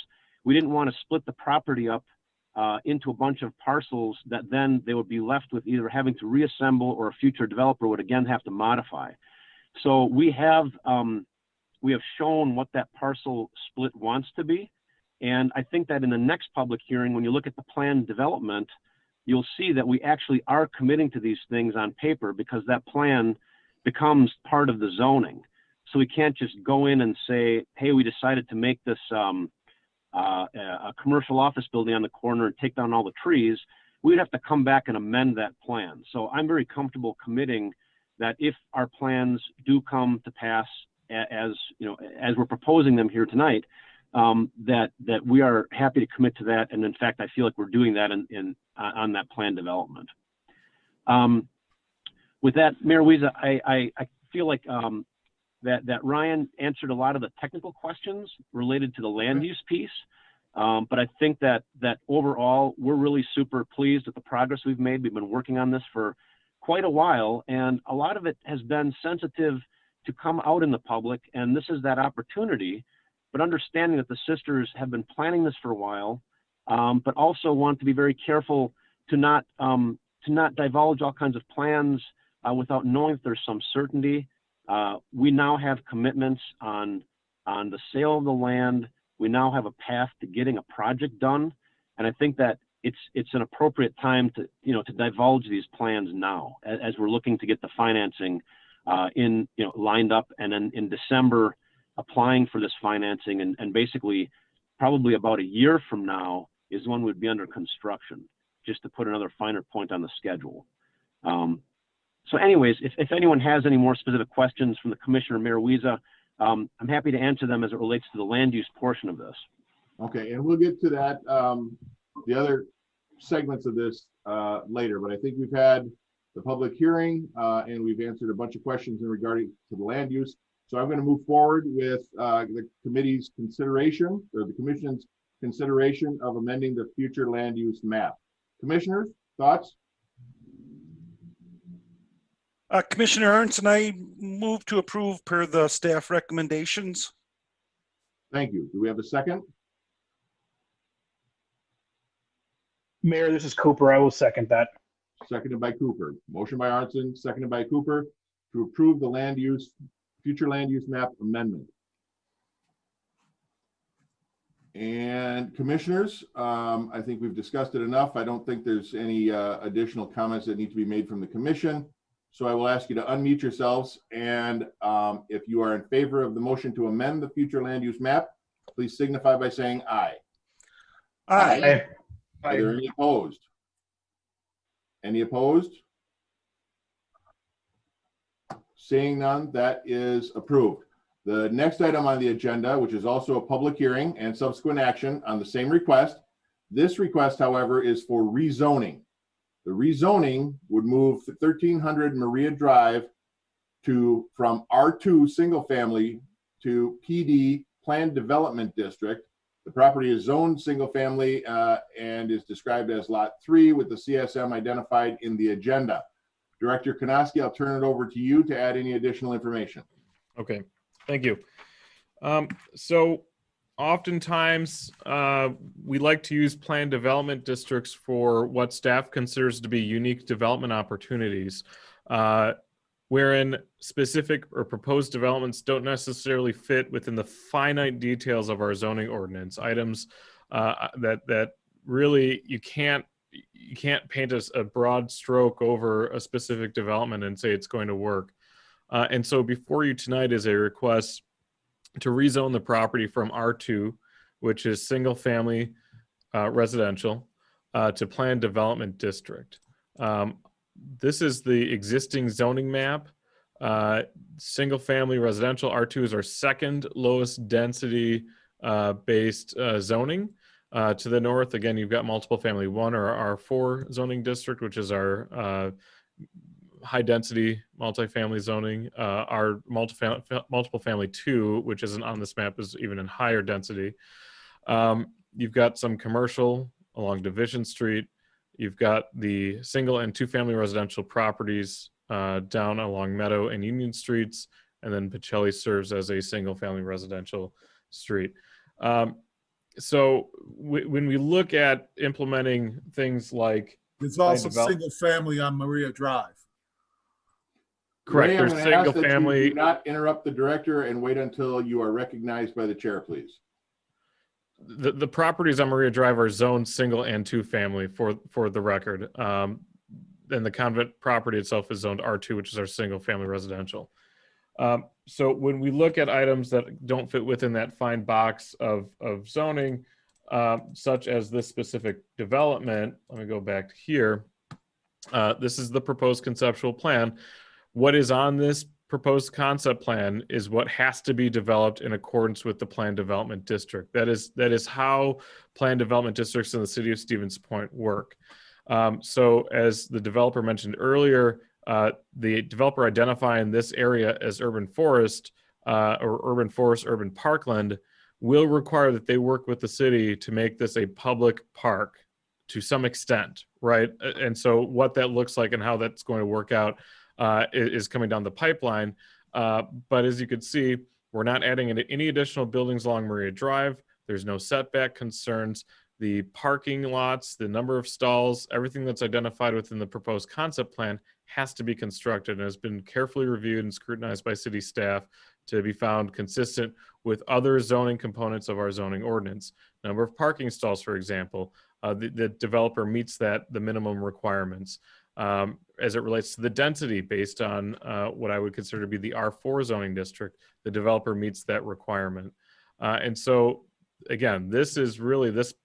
Speaker 17: we didn't want to split the property up into a bunch of parcels that then they would be left with either having to reassemble or a future developer would again have to modify. So we have shown what that parcel split wants to be. And I think that in the next public hearing, when you look at the planned development, you'll see that we actually are committing to these things on paper because that plan becomes part of the zoning. So we can't just go in and say, hey, we decided to make this a commercial office building on the corner and take down all the trees. We'd have to come back and amend that plan. So I'm very comfortable committing that if our plans do come to pass as we're proposing them here tonight, that we are happy to commit to that. And in fact, I feel like we're doing that on that plan development. With that, Mayor Wiesa, I feel like that Ryan answered a lot of the technical questions related to the land use piece. But I think that overall, we're really super pleased with the progress we've made. We've been working on this for quite a while, and a lot of it has been sensitive to come out in the public, and this is that opportunity. But understanding that the sisters have been planning this for a while, but also want to be very careful to not divulge all kinds of plans without knowing that there's some certainty. We now have commitments on the sale of the land. We now have a path to getting a project done, and I think that it's an appropriate time to divulge these plans now as we're looking to get the financing lined up, and then in December applying for this financing, and basically probably about a year from now is when we'd be under construction, just to put another finer point on the schedule. So anyways, if anyone has any more specific questions from the Commissioner, Mayor Wiesa, I'm happy to answer them as it relates to the land use portion of this.
Speaker 2: Okay, and we'll get to that, the other segments of this later, but I think we've had the public hearing and we've answered a bunch of questions in regarding to the land use. So I'm going to move forward with the committee's consideration, or the commission's consideration of amending the future land use map. Commissioners, thoughts?
Speaker 16: Commissioner Ernst and I move to approve per the staff recommendations.
Speaker 2: Thank you. Do we have a second?
Speaker 4: Mayor, this is Cooper. I will second that.
Speaker 2: Seconded by Cooper. Motion by Arnson, seconded by Cooper to approve the future land use map amendment. And commissioners, I think we've discussed it enough. I don't think there's any additional comments that need to be made from the commission. So I will ask you to unmute yourselves. And if you are in favor of the motion to amend the future land use map, please signify by saying aye.
Speaker 16: Aye.
Speaker 2: Are there any opposed? Any opposed? Seeing none, that is approved. The next item on the agenda, which is also a public hearing and subsequent action on the same request. This request, however, is for rezoning. The rezoning would move 1300 Maria Drive from R2 single family to PD Planned Development District. The property is zoned single family and is described as Lot 3 with the CSM identified in the agenda. Director Kanoski, I'll turn it over to you to add any additional information.
Speaker 7: Okay, thank you. So oftentimes we like to use planned development districts for what staff considers to be unique development opportunities, wherein specific or proposed developments don't necessarily fit within the finite details of our zoning ordinance. Items that really you can't paint a broad stroke over a specific development and say it's going to work. And so before you tonight is a request to rezone the property from R2, which is single family residential, to planned development district. This is the existing zoning map. Single family residential R2 is our second lowest density based zoning. To the north, again, you've got multiple family 1 or R4 zoning district, which is our high density multifamily zoning. Our multiple family 2, which isn't on this map, is even in higher density. You've got some commercial along Division Street. You've got the single and 2 family residential properties down along Meadow and Union Streets, and then Pacelli serves as a single family residential street. So when we look at implementing things like
Speaker 9: there's also single family on Maria Drive.
Speaker 7: Correct.
Speaker 2: Ray,
Speaker 7: There's
Speaker 2: I'm gonna ask
Speaker 7: single
Speaker 2: that
Speaker 7: family.
Speaker 2: you do not interrupt the director and wait until you are recognized by the chair, please.
Speaker 7: The properties on Maria Drive are zoned single and 2 family for the record. And the convent property itself is zoned R2, which is our single family residential. So when we look at items that don't fit within that fine box of zoning, such as this specific development, let me go back to here. This is the proposed conceptual plan. What is on this proposed concept plan is what has to be developed in accordance with the planned development district. That is how planned development districts in the city of Stevens Point work. So as the developer mentioned earlier, the developer identifying this area as urban forest or urban forest, urban parkland will require that they work with the city to make this a public park to some extent, right? And so what that looks like and how that's going to work out is coming down the pipeline. But as you can see, we're not adding any additional buildings along Maria Drive. There's no setback concerns. The parking lots, the number of stalls, everything that's identified within the proposed concept plan has to be constructed and has been carefully reviewed and scrutinized by city staff to be found consistent with other zoning components of our zoning ordinance. Number of parking stalls, for example, the developer meets the minimum requirements. As it relates to the density based on what I would consider to be the R4 zoning district, the developer meets that requirement. And so again, this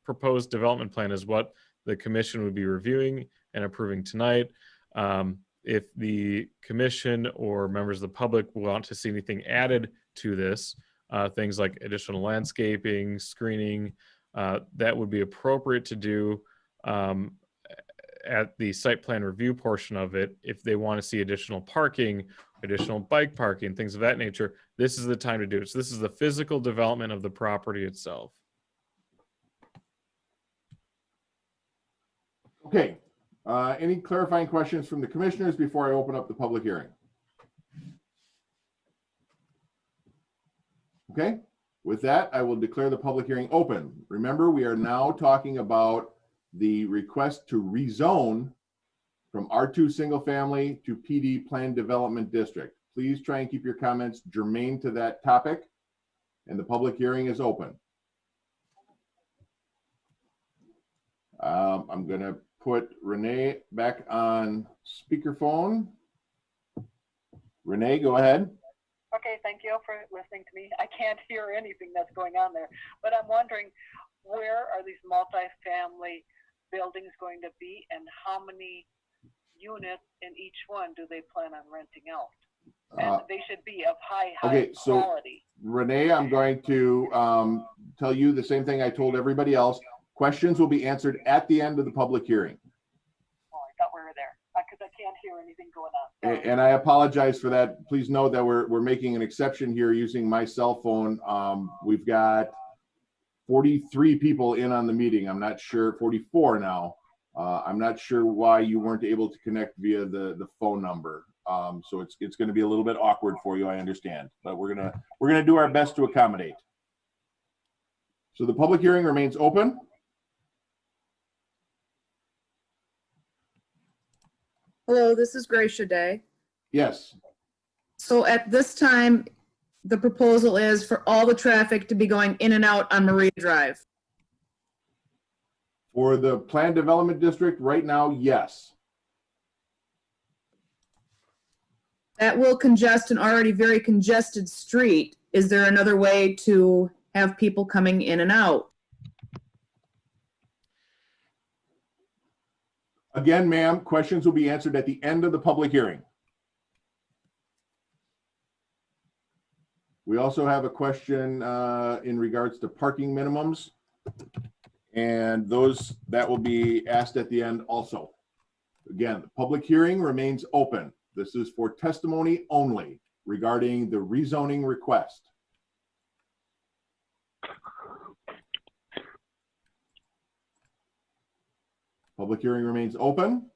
Speaker 7: proposed development plan is what the commission would be reviewing and approving tonight. If the commission or members of the public want to see anything added to this, things like additional landscaping, screening, that would be appropriate to do at the site plan review portion of it. If they want to see additional parking, additional bike parking, things of that nature, this is the time to do it. So this is the physical development of the property itself.
Speaker 2: Okay, Any clarifying questions from the commissioners before I open up the public hearing? Okay, with that, I will declare the public hearing open. Remember, we are now talking about the request to rezone from R2 single family to PD Planned Development District. Please try and keep your comments germane to that topic, and the public hearing is open. I'm going to put Renee back on speakerphone. Renee, go ahead.
Speaker 8: Okay, thank you for listening to me. I can't hear anything that's going on there, but I'm wondering, where are these multifamily buildings going to be, and how many units in each one do they plan on renting out? And they should be of high quality.
Speaker 2: Renee, I'm going to tell you the same thing I told everybody else. Questions will be answered at the end of the public hearing.
Speaker 8: Oh, I thought we were there because I can't hear anything going on.
Speaker 2: And I apologize for that. Please note that we're making an exception here using my cell phone. We've got 43 people in on the meeting. I'm not sure, 44 now. I'm not sure why you weren't able to connect via the phone number. So it's going to be a little bit awkward for you, I understand, but we're gonna do our best to accommodate. So the public hearing remains open.
Speaker 11: Hello, this is Gracia Day.
Speaker 2: Yes.
Speaker 11: So at this time, the proposal is for all the traffic to be going in and out on Maria Drive.
Speaker 2: For the planned development district right now, yes.
Speaker 11: That will congest an already very congested street. Is there another way to have people coming in and out?
Speaker 2: Again, ma'am, questions will be answered at the end of the public hearing. We also have a question in regards to parking minimums, and that will be asked at the end also. Again, the public hearing remains open. This is for testimony only regarding the rezoning request. Public hearing remains open.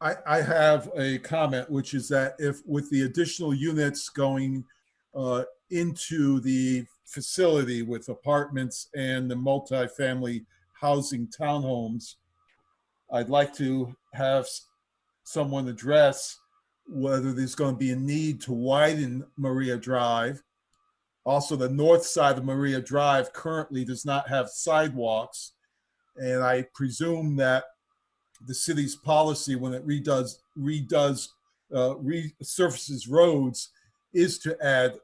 Speaker 9: I have a comment, which is that if with the additional units going into the facility with apartments and the multifamily housing townhomes, I'd like to have someone address whether there's going to be a need to widen Maria Drive. Also, the north side of Maria Drive currently does not have sidewalks. And I presume that the city's policy, when it resurfaces roads, is to add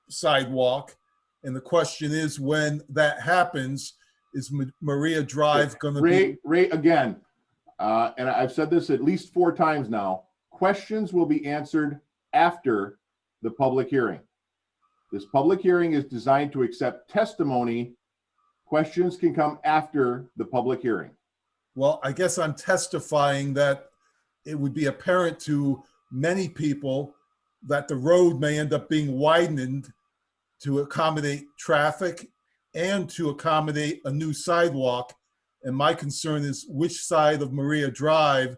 Speaker 9: sidewalk. And the question is, when that happens, is Maria Drive going to be?
Speaker 2: Ray, again, and I've said this at least 4 times now, questions will be answered after the public hearing. This public hearing is designed to accept testimony. Questions can come after the public hearing.
Speaker 9: Well, I guess I'm testifying that it would be apparent to many people that the road may end up being widened to accommodate traffic and to accommodate a new sidewalk. And my concern is which side of Maria Drive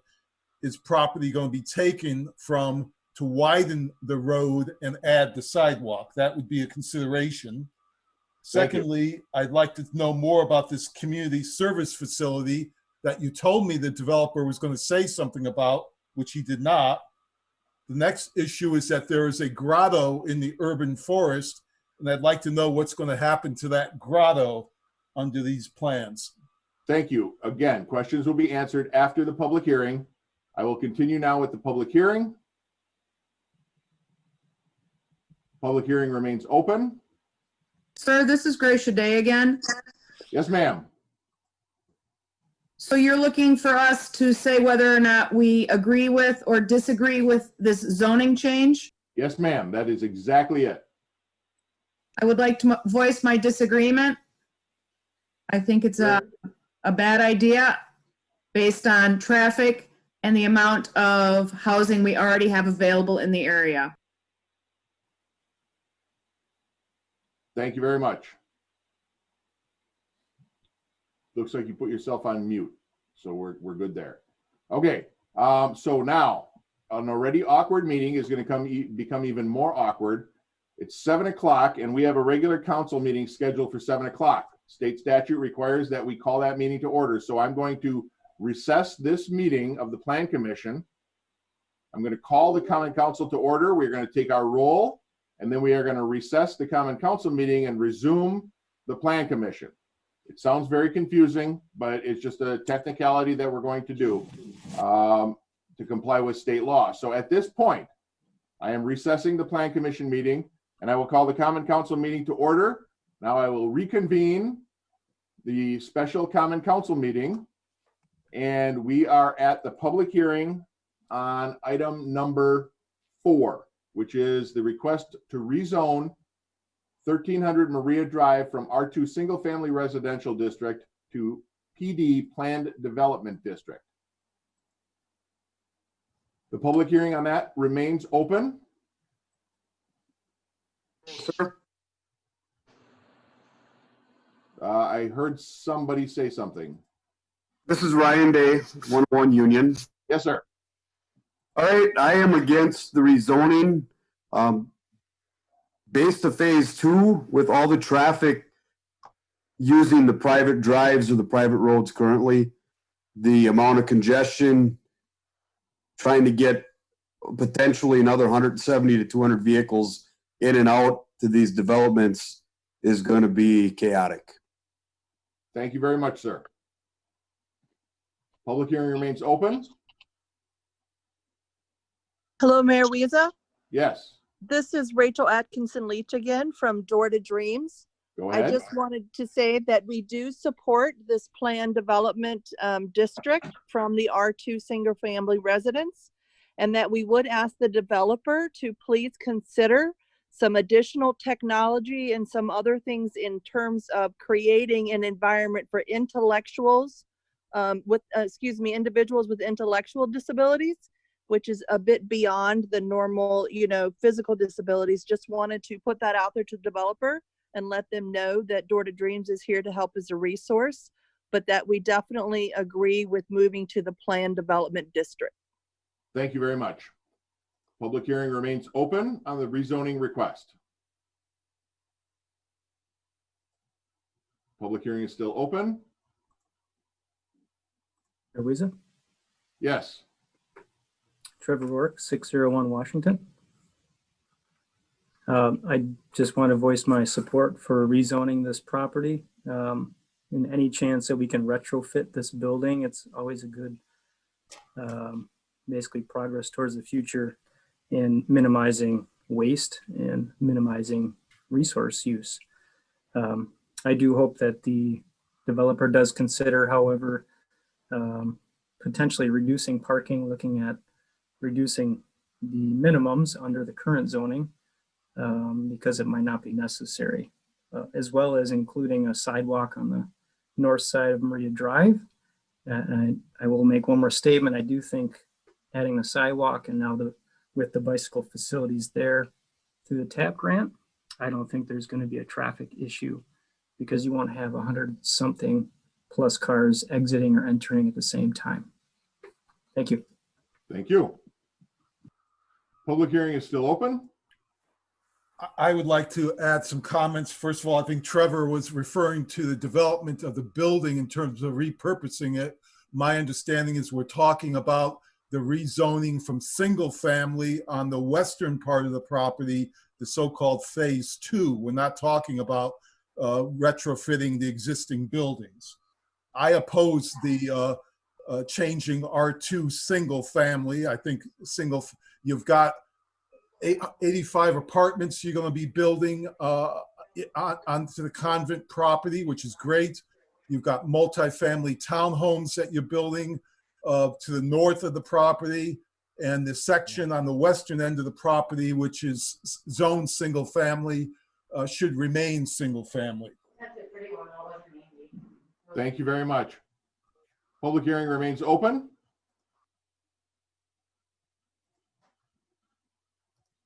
Speaker 9: is property going to be taken from to widen the road and add the sidewalk. That would be a consideration. Secondly, I'd like to know more about this community service facility that you told me the developer was going to say something about, which he did not. The next issue is that there is a grotto in the urban forest, and I'd like to know what's going to happen to that grotto under these plans.
Speaker 2: Thank you. Again, questions will be answered after the public hearing. I will continue now with the public hearing. Public hearing remains open.
Speaker 11: Sir, this is Gracia Day again.
Speaker 2: Yes, ma'am.
Speaker 11: So you're looking for us to say whether or not we agree with or disagree with this zoning change?
Speaker 2: Yes, ma'am. That is exactly it.
Speaker 11: I would like to voice my disagreement. I think it's a bad idea based on traffic and the amount of housing we already have available in the area.
Speaker 2: Thank you very much. Looks like you put yourself on mute. So we're good there. Okay, so now an already awkward meeting is going to become even more awkward. It's 7 o'clock and we have a regular council meeting scheduled for 7 o'clock. State statute requires that we call that meeting to order. So I'm going to recess this meeting of the Plan Commission. I'm going to call the Common Council to order. We're going to take our roll, and then we are going to recess the Common Council meeting and resume the Plan Commission. It sounds very confusing, but it's just a technicality that we're going to do to comply with state law. So at this point, I am recessing the Plan Commission meeting, and I will call the Common Council meeting to order. Now I will reconvene the special Common Council meeting, and we are at the public hearing on item number 4, which is the request to rezone 1300 Maria Drive from R2 Single Family Residential District to PD Planned Development District. The public hearing on that remains open.
Speaker 12: Sir?
Speaker 2: I heard somebody say something.
Speaker 12: This is Ryan Day, 101 Union.
Speaker 2: Yes, sir.
Speaker 12: All right, I am against the rezoning. Based to phase 2 with all the traffic using the private drives or the private roads currently, the amount of congestion, trying to get potentially another 170 to 200 vehicles in and out to these developments is going to be chaotic.
Speaker 2: Thank you very much, sir. Public hearing remains open.
Speaker 15: Hello, Mayor Weeza.
Speaker 2: Yes,
Speaker 15: This is Rachel Atkinson Leach again from Door to Dreams.
Speaker 2: go
Speaker 15: I
Speaker 2: ahead.
Speaker 15: just wanted to say that we do support this planned development district from the R2 single family residence, and that we would ask the developer to please consider some additional technology and some other things in terms of creating an environment for intellectuals individuals with intellectual disabilities, which is a bit beyond the normal, physical disabilities. Just wanted to put that out there to the developer and let them know that Door to Dreams is here to help as a resource, but that we definitely agree with moving to the planned development district.
Speaker 2: Thank you very much. Public hearing remains open on the rezoning request. Public hearing is still open.
Speaker 18: Weeza?
Speaker 2: Yes.
Speaker 18: Trevor Rourke, 601 Washington. I just want to voice my support for rezoning this property. In any chance that we can retrofit this building, it's always a good, basically progress towards the future in minimizing waste and minimizing resource use. I do hope that the developer does consider, however, potentially reducing parking, looking at reducing the minimums under the current zoning because it might not be necessary, as well as including a sidewalk on the north side of Maria Drive. And I will make one more statement. I do think adding the sidewalk and now with the bicycle facilities there through the TAP grant, I don't think there's going to be a traffic issue because you won't have 100-something plus cars exiting or entering at the same time. Thank you.
Speaker 2: Thank you. Public hearing is still open.
Speaker 9: I would like to add some comments. First of all, I think Trevor was referring to the development of the building in terms of repurposing it. My understanding is we're talking about the rezoning from single family on the western part of the property, the so-called phase 2. We're not talking about retrofitting the existing buildings. I oppose the changing R2 single family. I think you've got 85 apartments you're going to be building onto the convent property, which is great. You've got multifamily townhomes that you're building to the north of the property, and the section on the western end of the property, which is zoned single family, should remain single family.
Speaker 2: Thank you very much. Public hearing remains open.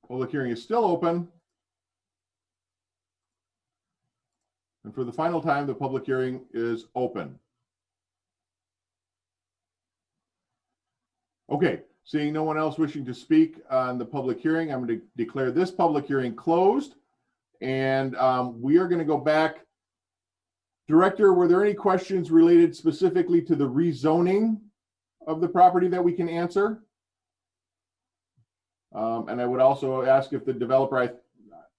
Speaker 2: Public hearing is still open. And for the final time, the public hearing is open. Okay, seeing no one else wishing to speak on the public hearing, I'm going to declare this public hearing closed. And we are going to go back. Director, were there any questions related specifically to the rezoning of the property that we can answer? And I would also ask if the developer,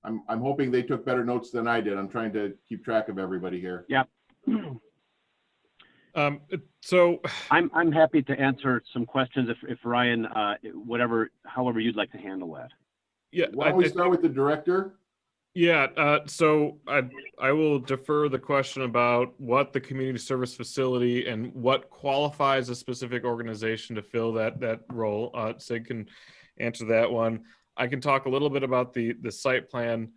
Speaker 2: I'm hoping they took better notes than I did. I'm trying to keep track of everybody here.
Speaker 17: Yeah.
Speaker 7: So
Speaker 17: I'm happy to answer some questions if Ryan, however you'd like to handle that.
Speaker 7: Yeah.
Speaker 2: Why don't we start with the director?
Speaker 7: Yeah, so I will defer the question about what the community service facility and what qualifies a specific organization to fill that role. Sig can answer that one. I can talk a little bit about the site plan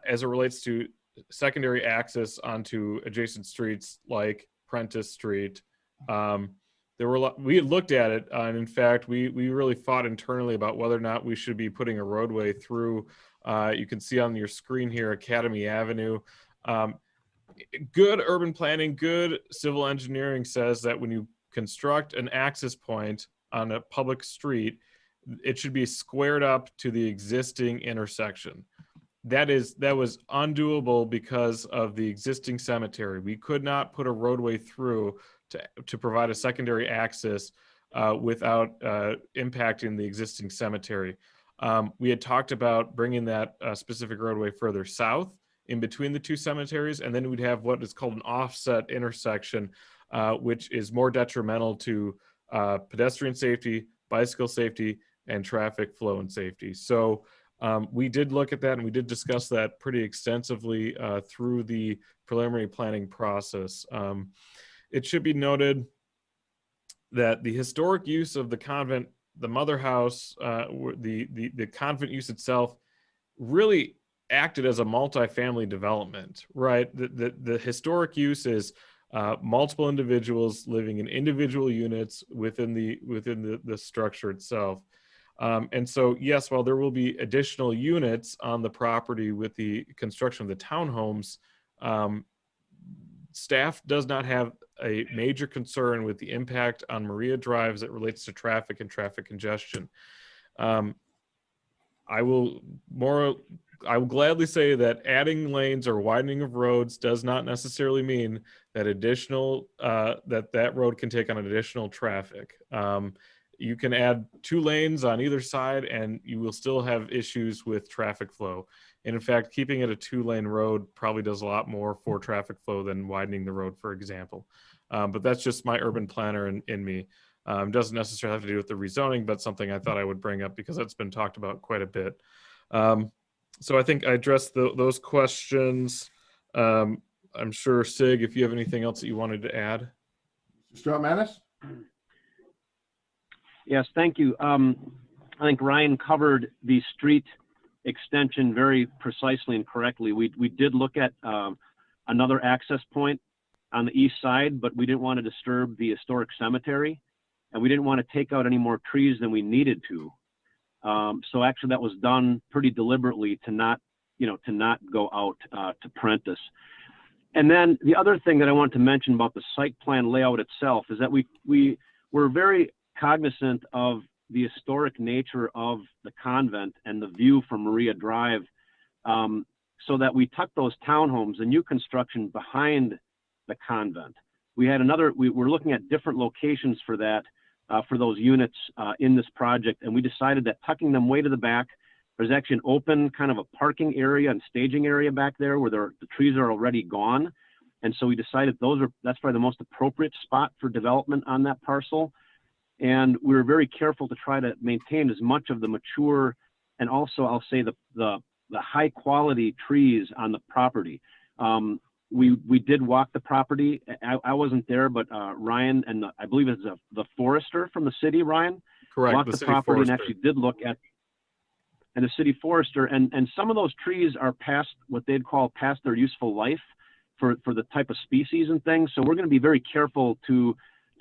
Speaker 7: as it relates to secondary access onto adjacent streets like Prentice Street. We had looked at it, and in fact, we really fought internally about whether or not we should be putting a roadway through. You can see on your screen here, Academy Avenue. Good urban planning, good civil engineering says that when you construct an access point on a public street, it should be squared up to the existing intersection. That was undoable because of the existing cemetery. We could not put a roadway through to provide a secondary access without impacting the existing cemetery. We had talked about bringing that specific roadway further south in between the two cemeteries, and then we'd have what is called an offset intersection, which is more detrimental to pedestrian safety, bicycle safety, and traffic flow and safety. So we did look at that, and we did discuss that pretty extensively through the preliminary planning process. It should be noted that the historic use of the convent, the mother house, the convent use itself really acted as a multifamily development, right? The historic use is multiple individuals living in individual units within the structure itself. And so, yes, while there will be additional units on the property with the construction of the townhomes, staff does not have a major concern with the impact on Maria Drive as it relates to traffic and traffic congestion. I will gladly say that adding lanes or widening of roads does not necessarily mean that that road can take on additional traffic. You can add 2 lanes on either side and you will still have issues with traffic flow. And in fact, keeping it a 2-lane road probably does a lot more for traffic flow than widening the road, for example. But that's just my urban planner in me. Doesn't necessarily have to do with the rezoning, but something I thought I would bring up because it's been talked about quite a bit. So I think I addressed those questions. I'm sure, Sig, if you have anything else that you wanted to add.
Speaker 2: Strautmanis?
Speaker 17: Yes, thank you. I think Ryan covered the street extension very precisely and correctly. We did look at another access point on the east side, but we didn't want to disturb the historic cemetery, and we didn't want to take out any more trees than we needed to. So actually, that was done pretty deliberately to not go out to Prentice. And then the other thing that I want to mention about the site plan layout itself is that we were very cognizant of the historic nature of the convent and the view from Maria Drive, so that we tucked those townhomes and new construction behind the convent. We were looking at different locations for that, for those units in this project, and we decided that tucking them way to the back, there's actually an open kind of a parking area and staging area back there where the trees are already gone. And so we decided that's probably the most appropriate spot for development on that parcel. And we were very careful to try to maintain as much of the mature and also, I'll say, the high quality trees on the property. We did walk the property. I wasn't there, but Ryan and I believe it's the forester from the city, Ryan,
Speaker 7: correct,
Speaker 17: walked the property and actually did look at, and the city forester, and some of those trees are past what they'd call past their useful life for the type of species and things. So we're going to be very careful to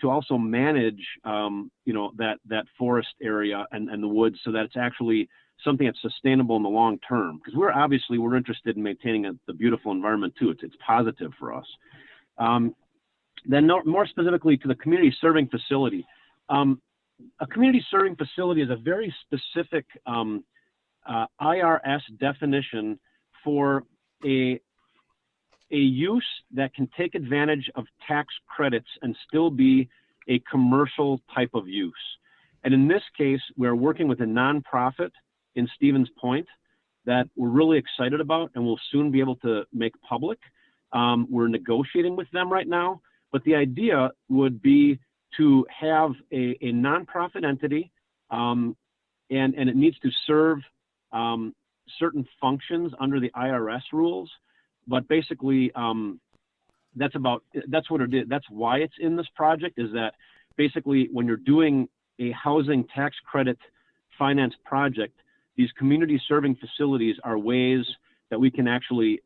Speaker 17: also manage that forest area and the woods so that it's actually something that's sustainable in the long term, because we're interested in maintaining the beautiful environment too. It's positive for us. Then more specifically to the community serving facility, a community serving facility is a very specific IRS definition for a use that can take advantage of tax credits and still be a commercial type of use. And in this case, we're working with a nonprofit in Stevens Point that we're really excited about and will soon be able to make public. We're negotiating with them right now, but the idea would be to have a nonprofit entity, and it needs to serve certain functions under the IRS rules. But basically, that's what it is. That's why it's in this project, is that basically when you're doing a housing tax credit finance project, these community serving facilities are ways that we can actually,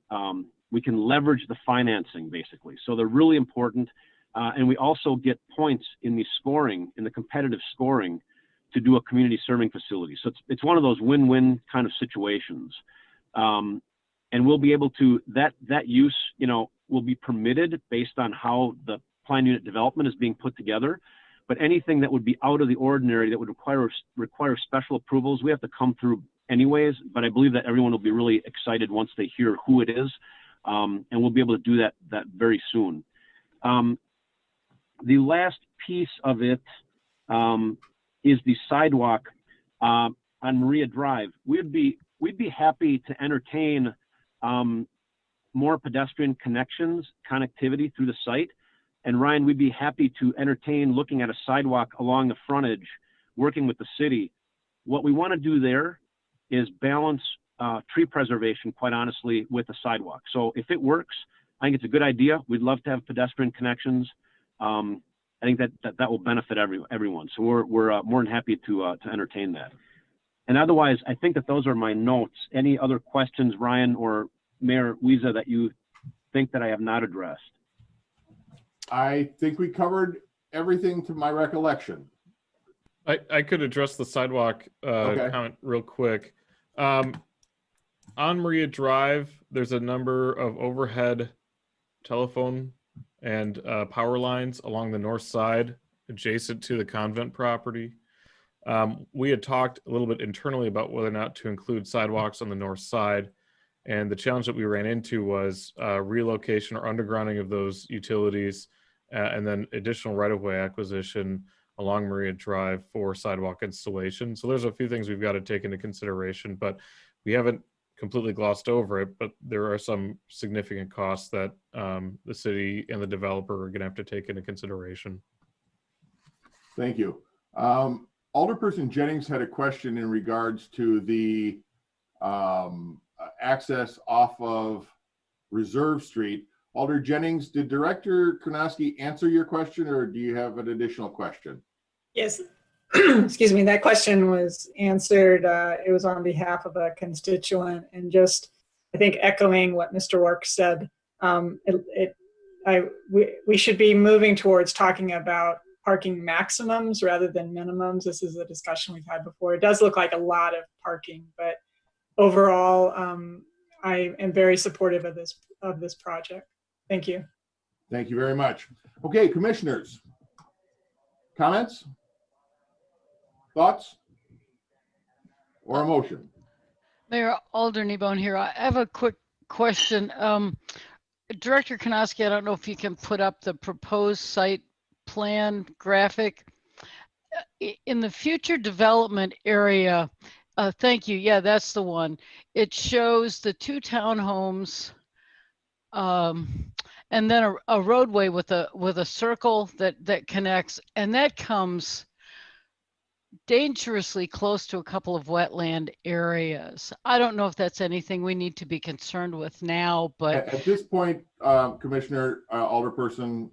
Speaker 17: we can leverage the financing basically. So they're really important. And we also get points in the scoring, in the competitive scoring, to do a community serving facility. So it's one of those win-win kind of situations. And we'll be able to, that use, you know, will be permitted based on how the plan unit development is being put together. But anything that would be out of the ordinary, that would require special approvals, we have to come through anyways. But I believe that everyone will be really excited once they hear who it is. And we'll be able to do that very soon. The last piece of it is the sidewalk on Maria Drive. We'd be happy to entertain more pedestrian connectivity through the site. And Ryan, we'd be happy to entertain looking at a sidewalk along the frontage, working with the city. What we want to do there is balance tree preservation, quite honestly, with a sidewalk. So if it works, I think it's a good idea. We'd love to have pedestrian connections. I think that will benefit everyone. So we're more than happy to entertain that. And otherwise, I think that those are my notes. Any other questions, Ryan or Mayor Wiese, that you think that I have not addressed?
Speaker 2: I think we covered everything to my recollection.
Speaker 7: I could address the sidewalk
Speaker 2: Okay.
Speaker 7: comment real quick. On Maria Drive, there's a number of overhead telephone and power lines along the north side adjacent to the convent property. We had talked a little bit internally about whether or not to include sidewalks on the north side. And the challenge that we ran into was relocation or undergrounding of those utilities and then additional right-of-way acquisition along Maria Drive for sidewalk installation. So there's a few things we've got to take into consideration, but we haven't completely glossed over it, but there are some significant costs that the city and the developer are going to have to take into consideration.
Speaker 2: Thank you. Alderperson Jennings had a question in regards to the access off of Reserve Street. Alder Jennings, did Director Karnowski answer your question, or do you have an additional question?
Speaker 19: Yes. Excuse me, that question was answered. It was on behalf of a constituent, and just, I think, echoing what Mr. Rourke said, we should be moving towards talking about parking maximums rather than minimums. This is a discussion we've had before. It does look like a lot of parking, but overall, I am very supportive of this project. Thank you.
Speaker 2: Thank you very much. Okay, commissioners, comments, thoughts, or a motion?
Speaker 3: Mayor Alder Kneebone here. I have a quick question. Director Karnowski, I don't know if you can put up the proposed site plan graphic. In the future development area, thank you. Yeah, that's the one. It shows the 2 townhomes and then a roadway with a circle that connects, and that comes dangerously close to a couple of wetland areas. I don't know if that's anything we need to be concerned with now, but
Speaker 2: at this point, Commissioner, Alderperson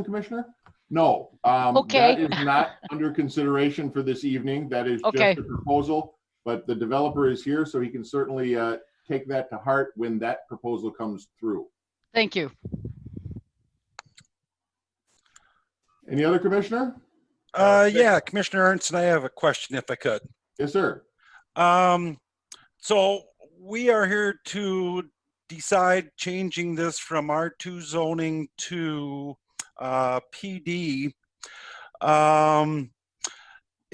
Speaker 2: Commissioner? No,
Speaker 3: okay.
Speaker 2: That is not under consideration for this evening. That is
Speaker 3: Okay.
Speaker 2: just a proposal, but the developer is here, so he can certainly take that to heart when that proposal comes through.
Speaker 3: Thank you.
Speaker 2: Any other commissioner?
Speaker 16: Yeah, Commissioner Ernst, and I have a question if I could.
Speaker 2: Yes, sir.
Speaker 16: So we are here to decide changing this from R2 zoning to PD.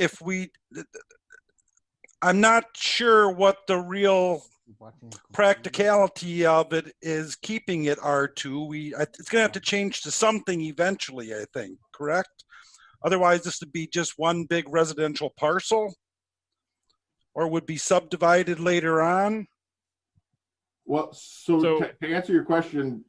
Speaker 16: if we, I'm not sure what the real practicality of it is keeping it R2. It's gonna have to change to something eventually, I think, correct? Otherwise, this would be just one big residential parcel, or would be subdivided later on.
Speaker 2: Well, so to answer your question,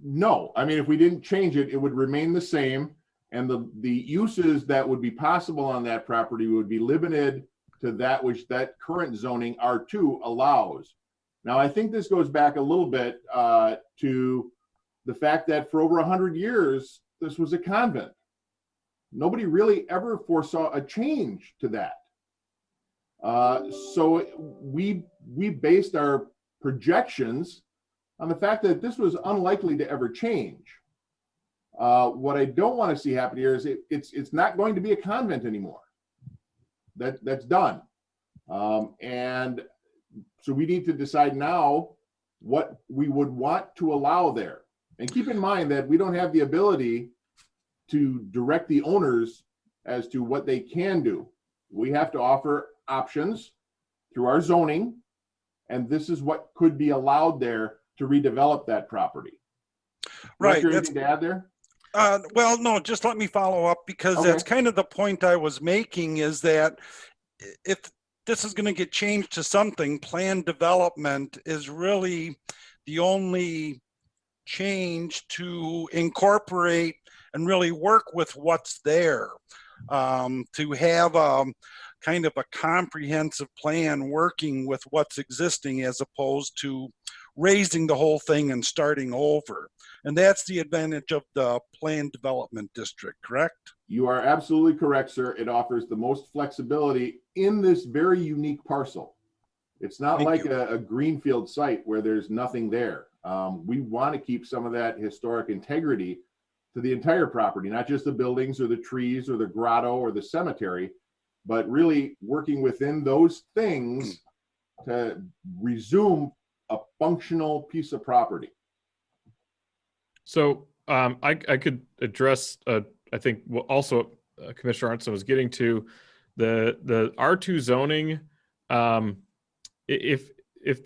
Speaker 2: no. I mean, if we didn't change it, it would remain the same. And the uses that would be possible on that property would be limited to that which that current zoning R2 allows. Now, I think this goes back a little bit to the fact that for over 100 years, this was a convent. Nobody really ever foresaw a change to that. So we based our projections on the fact that this was unlikely to ever change. What I don't want to see happen here is it's not going to be a convent anymore. That's done. And so we need to decide now what we would want to allow there. And keep in mind that we don't have the ability to direct the owners as to what they can do. We have to offer options through our zoning, and this is what could be allowed there to redevelop that property.
Speaker 16: Right.
Speaker 2: Is there anything to add there?
Speaker 16: Well, no, just let me follow up, because
Speaker 2: Okay.
Speaker 16: that's kind of the point I was making, is that if this is going to get changed to something, planned development is really the only change to incorporate and really work with what's there. To have kind of a comprehensive plan working with what's existing, as opposed to raising the whole thing and starting over. And that's the advantage of the planned development district, correct?
Speaker 2: You are absolutely correct, sir. It offers the most flexibility in this very unique parcel. It's not like a greenfield site where there's nothing there. We want to keep some of that historic integrity to the entire property, not just the buildings or the trees or the grotto or the cemetery, but really working within those things to resume a functional piece of property.
Speaker 7: So I could address, I think also Commissioner Arntzen was getting to the R2 zoning. If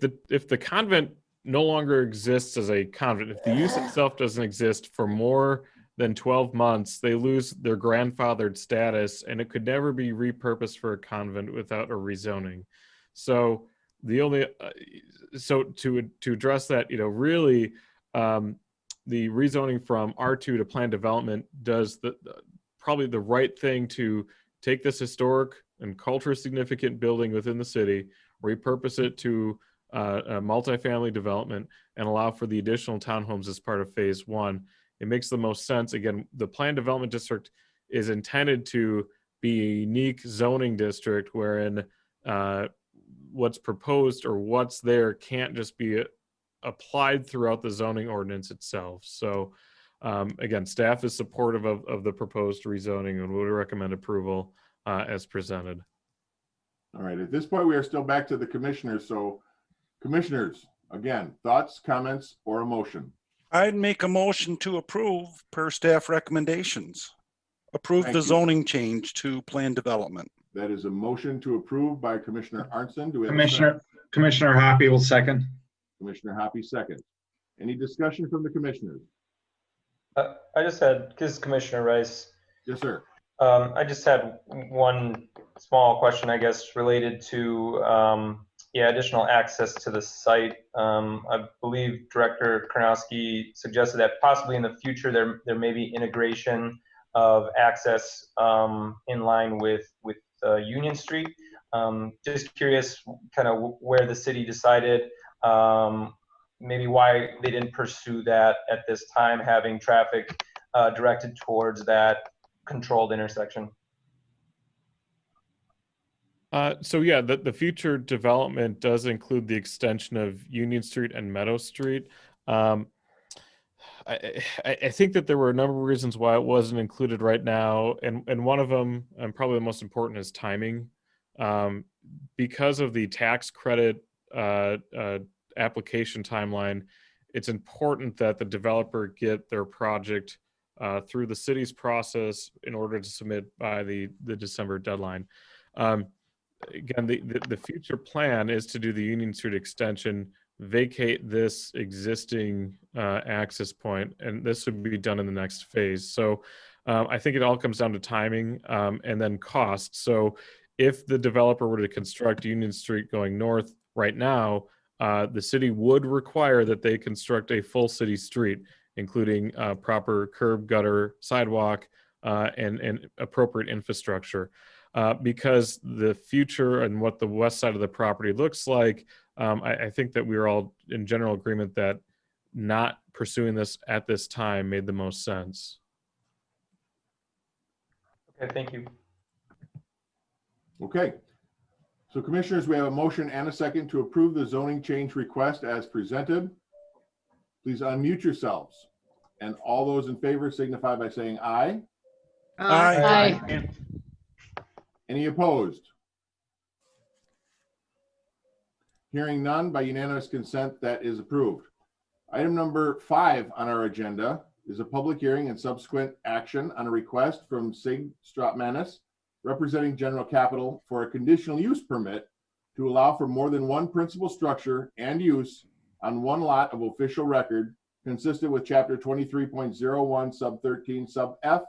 Speaker 7: the convent no longer exists as a convent, if the use itself doesn't exist for more than 12 months, they lose their grandfathered status, and it could never be repurposed for a convent without a rezoning. So the only so to address that, really, the rezoning from R2 to planned development does probably the right thing to take this historic and culturally significant building within the city, repurpose it to a multifamily development, and allow for the additional townhomes as part of phase one. It makes the most sense. Again, the planned development district is intended to be a unique zoning district wherein what's proposed or what's there can't just be applied throughout the zoning ordinance itself. So again, staff is supportive of the proposed rezoning and would recommend approval as presented.
Speaker 2: All right, at this point, we are still back to the commissioners. So commissioners, again, thoughts, comments, or a motion?
Speaker 16: I'd make a motion to approve per staff recommendations. Approve
Speaker 2: Thank
Speaker 16: the
Speaker 2: you.
Speaker 16: zoning change to planned development.
Speaker 2: That is a motion to approve by Commissioner Arntzen. Do we have a second?
Speaker 20: Commissioner Hoppy will second.
Speaker 2: Commissioner Hoppy second. Any discussion from the commissioners?
Speaker 21: I just had, this is Commissioner Rice.
Speaker 2: Yes, sir.
Speaker 21: I just had one small question, I guess, related to additional access to the site. I believe Director Karnowski suggested that possibly in the future there may be integration of access in line with Union Street. Just curious kind of where the city decided, maybe why they didn't pursue that at this time, having traffic directed towards that controlled intersection.
Speaker 7: So yeah, the future development does include the extension of Union Street and Meadow Street. I think that there were a number of reasons why it wasn't included right now, and one of them, and probably the most important, is timing. Because of the tax credit application timeline, it's important that the developer get their project through the city's process in order to submit by the December deadline. Again, the future plan is to do the Union Street extension, vacate this existing access point, and this would be done in the next phase. So I think it all comes down to timing and then cost. So if the developer were to construct Union Street going north right now, the city would require that they construct a full city street, including proper curb, gutter, sidewalk, and appropriate infrastructure. Because the future and what the west side of the property looks like, I think that we are all in general agreement that not pursuing this at this time made the most sense.
Speaker 21: Okay, thank you.
Speaker 2: Okay. So commissioners, we have a motion and a second to approve the zoning change request as presented. Please unmute yourselves. And all those in favor signify by saying aye.
Speaker 16: Aye.
Speaker 3: Aye.
Speaker 2: Any opposed? Hearing none, by unanimous consent, that is approved. Item number 5 on our agenda is a public hearing and subsequent action on a request from Sig Stratmanis, representing General Capital, for a conditional use permit to allow for more than one principal structure and on one lot of official record consistent with Chapter 23.01 sub 13 sub F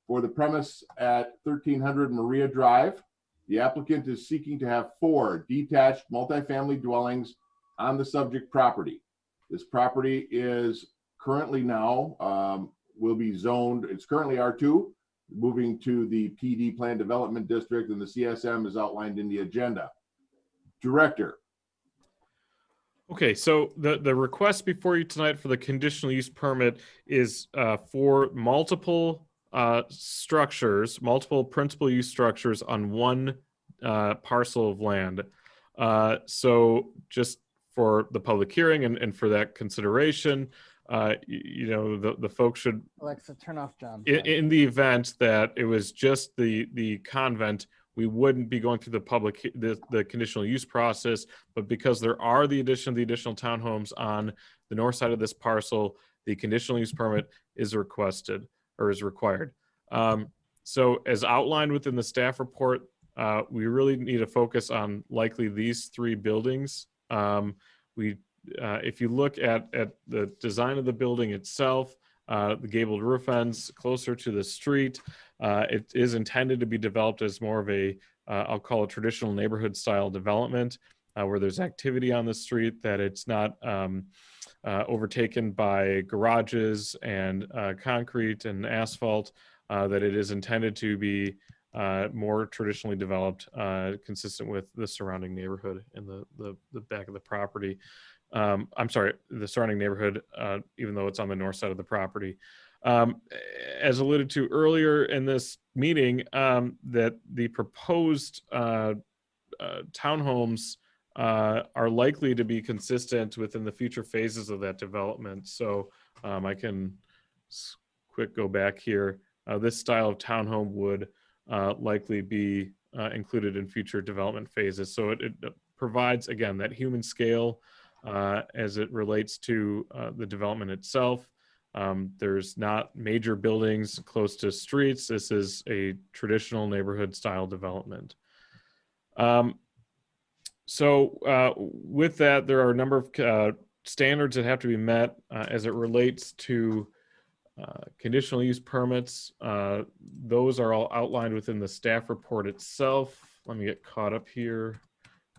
Speaker 2: for the premise at 1300 Maria Drive. The applicant is seeking to have 4 detached multifamily dwellings on the subject property. This property is currently now will be zoned. It's currently R2, moving to the PD Plan Development District, and the CSM is outlined in the agenda. Director.
Speaker 7: Okay, so the request before you tonight for the conditional use permit is for multiple structures, multiple principal use structures on one parcel of land. So just for the public hearing and for that consideration, you know, the folks should,
Speaker 1: Alexa, turn off John.
Speaker 7: in the event that it was just the convent, we wouldn't be going through the conditional use process, but because there are the additional townhomes on the north side of this parcel, the conditional use permit is requested or is required. So as outlined within the staff report, we really need to focus on likely these 3 buildings. If you look at the design of the building itself, the gabled roof ends closer to the street, it is intended to be developed as more of a, I'll call it traditional neighborhood style development, where there's activity on the street, that it's not overtaken by garages and concrete and asphalt, that it is intended to be more traditionally developed, consistent with the surrounding neighborhood in the back of the property. I'm sorry, the surrounding neighborhood, even though it's on the north side of the property. As alluded to earlier in this meeting, that the proposed townhomes are likely to be consistent within the future phases of that development. So I can quick go back here. This style of townhome would likely be included in future development phases. So it provides, again, that human scale as it relates to the development itself. There's not major buildings close to streets. This is a traditional neighborhood style development. So with that, there are a number of standards that have to be met as it relates to conditional use permits. Those are all outlined within the staff report itself. Let me get caught up here.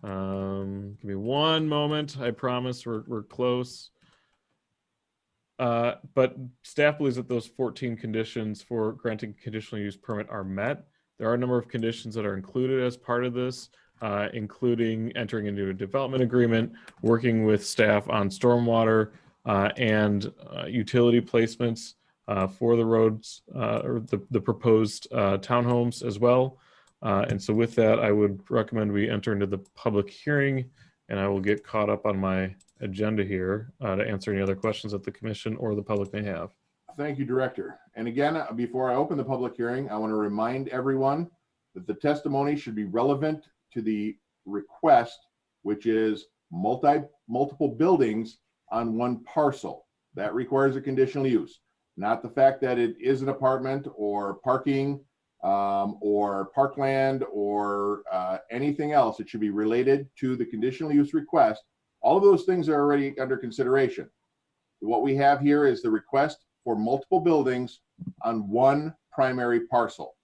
Speaker 7: Give me one moment. I promise we're close. But staff believes that those 14 conditions for granting conditional use permit are met. There are a number of conditions that are included as part of this, including entering into a development agreement, working with staff on stormwater and utility placements for the roads or the proposed townhomes as well. And so with that, I would recommend we enter into the public hearing, and I will get caught up on my agenda here to answer any other questions that the commission or the public may have.
Speaker 2: Thank you, Director. And again, before I open the public hearing, I want to remind everyone that the testimony should be relevant to the request, which is multiple buildings on one parcel. That requires a conditional use, not the fact that it is an apartment or parking or parkland or anything else. It should be related to the conditional use request. All of those things are already under consideration. What we have here is the request for multiple buildings on one primary parcel.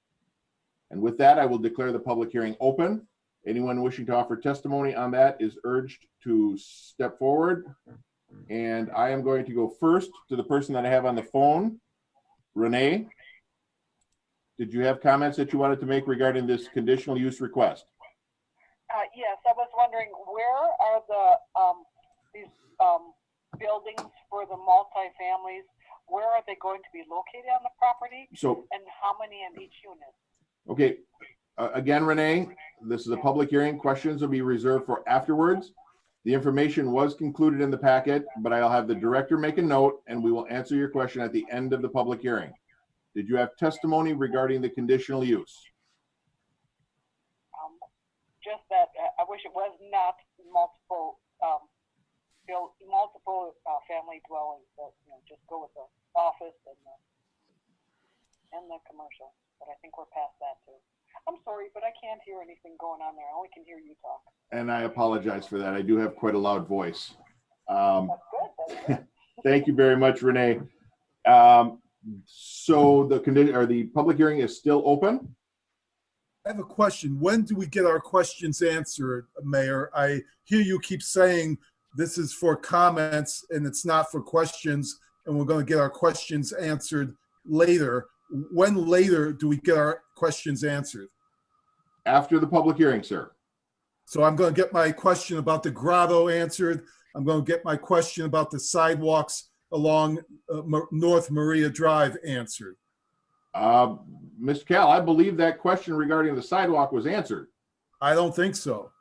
Speaker 2: And with that, I will declare the public hearing open. Anyone wishing to offer testimony on that is urged to step forward. And I am going to go first to the person that I have on the phone. Renee, did you have comments that you wanted to make regarding this conditional use request?
Speaker 8: Yes, I was wondering, where are these buildings for the multifamilies? Where are they going to be located on the property?
Speaker 2: So,
Speaker 8: and how many in each unit?
Speaker 2: okay, again, Renee, this is a public hearing. Questions will be reserved for afterwards. The information was concluded in the packet, but I'll have the director make a note and we will answer your question at the end of the public hearing. Did you have testimony regarding the conditional use?
Speaker 8: Just that I wish it was not multiple family dwellings, but just go with the office and the commercial. But I think we're past that too. I'm sorry, but I can't hear anything going on there. I only can hear you talk.
Speaker 2: And I apologize for that. I do have quite a loud voice.
Speaker 8: That's good. That's good.
Speaker 2: Thank you very much, Renee. So the public hearing is still open.
Speaker 9: I have a question. When do we get our questions answered, Mayor? I hear you keep saying this is for comments and it's not for questions, and we're going to get our questions answered later. When later do we get our questions answered?
Speaker 2: After the public hearing, sir.
Speaker 9: So I'm going to get my question about the grotto answered. I'm going to get my question about the sidewalks along North Maria Drive answered.
Speaker 2: Mr. Cal, I believe that question regarding the sidewalk was answered.
Speaker 9: I don't think so.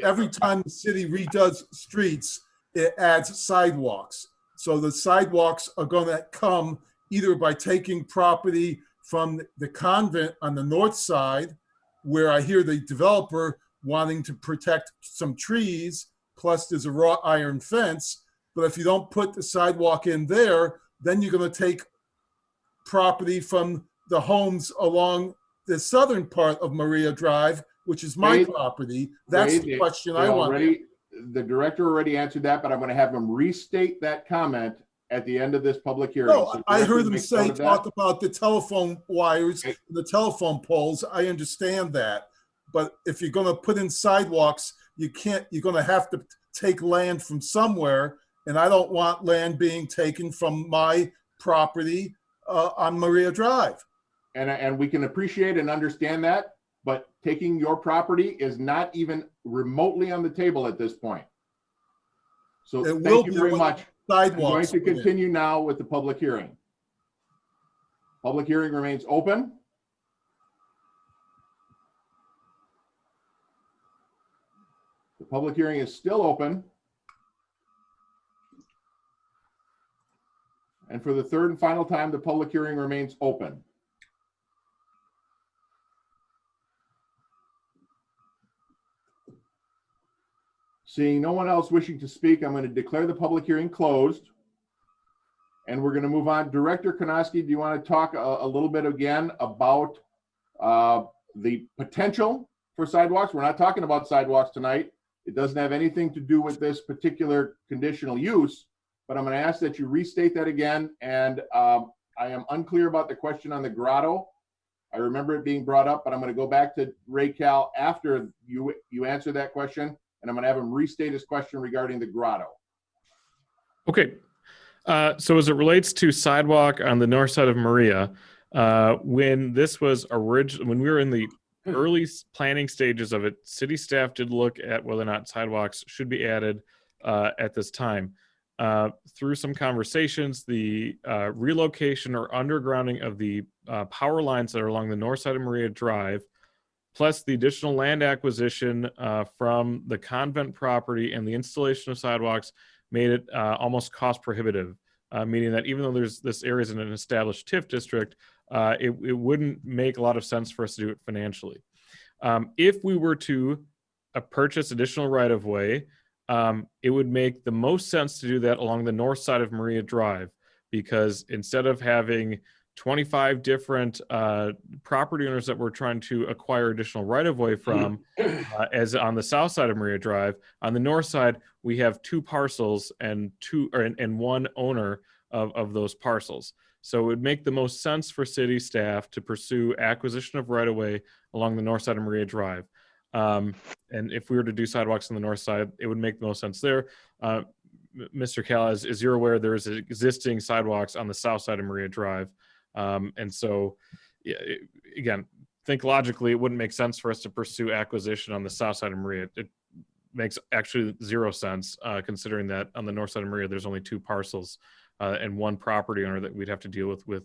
Speaker 9: Every time the city redoes streets, it adds sidewalks. So the sidewalks are going to come either by taking property from the convent on the north side, where I hear the developer wanting to protect some trees, plus there's a wrought iron fence. But if you don't put the sidewalk in there, then you're going to take property from the homes along the southern part of Maria Drive, which is my property. That's the question I want.
Speaker 2: The director already answered that, but I'm going to have him restate that comment at the end of this public hearing.
Speaker 9: No,
Speaker 2: So
Speaker 9: I heard
Speaker 2: director,
Speaker 9: him
Speaker 2: make
Speaker 9: say,
Speaker 2: note of that.
Speaker 9: talk about the telephone wires, the telephone poles. I understand that. But if you're going to put in sidewalks, you're going to have to take land from somewhere. And I don't want land being taken from my property on Maria Drive.
Speaker 2: And we can appreciate and understand that, but taking your property is not even remotely on the table at this point. So
Speaker 9: It will
Speaker 2: thank you
Speaker 9: be
Speaker 2: very
Speaker 9: when
Speaker 2: much. I'm going
Speaker 9: sidewalks
Speaker 2: to
Speaker 9: put in.
Speaker 2: continue now with the public hearing. Public hearing remains open. The public hearing is still open. And for the third and final time, the public hearing remains open. Seeing no one else wishing to speak, I'm going to declare the public hearing closed. And we're going to move on. Director Konoski, do you want to talk a little bit again about the potential for sidewalks? We're not talking about sidewalks tonight. It doesn't have anything to do with this particular conditional use, but I'm going to ask that you restate that again. And I am unclear about the question on the grotto. I remember it being brought up, but I'm going to go back to Ray Cal after you answer that question. And I'm going to have him restate his question regarding the grotto.
Speaker 7: Okay. So as it relates to sidewalk on the north side of Maria, when this was when we were in the early planning stages of it, city staff did look at whether or not sidewalks should be added at this time. Through some conversations, the relocation or undergrounding of the power lines that are along the north side of Maria Drive, plus the additional land acquisition from the convent property and the installation of sidewalks made it almost cost prohibitive, meaning that even though this area is in an established TIF district, it wouldn't make a lot of sense for us to do it financially. If we were to purchase additional right-of-way, it would make the most sense to do that along the north side of Maria Drive, because instead of having 25 different property owners that we're trying to acquire additional right-of-way from, as on the south side of Maria Drive, on the north side, we have 2 parcels and one owner of those parcels. So it would make the most sense for city staff to pursue acquisition of right-of-way along the north side of Maria Drive. And if we were to do sidewalks on the north side, it would make the most sense there. Mr. Cal, as you're aware, there's existing sidewalks on the south side of Maria Drive. And so, yeah, again, think logically, it wouldn't make sense for us to pursue acquisition on the south side of Maria. It makes actually 0 sense, considering that on the north side of Maria, there's only 2 parcels and 1 property owner that we'd have to deal with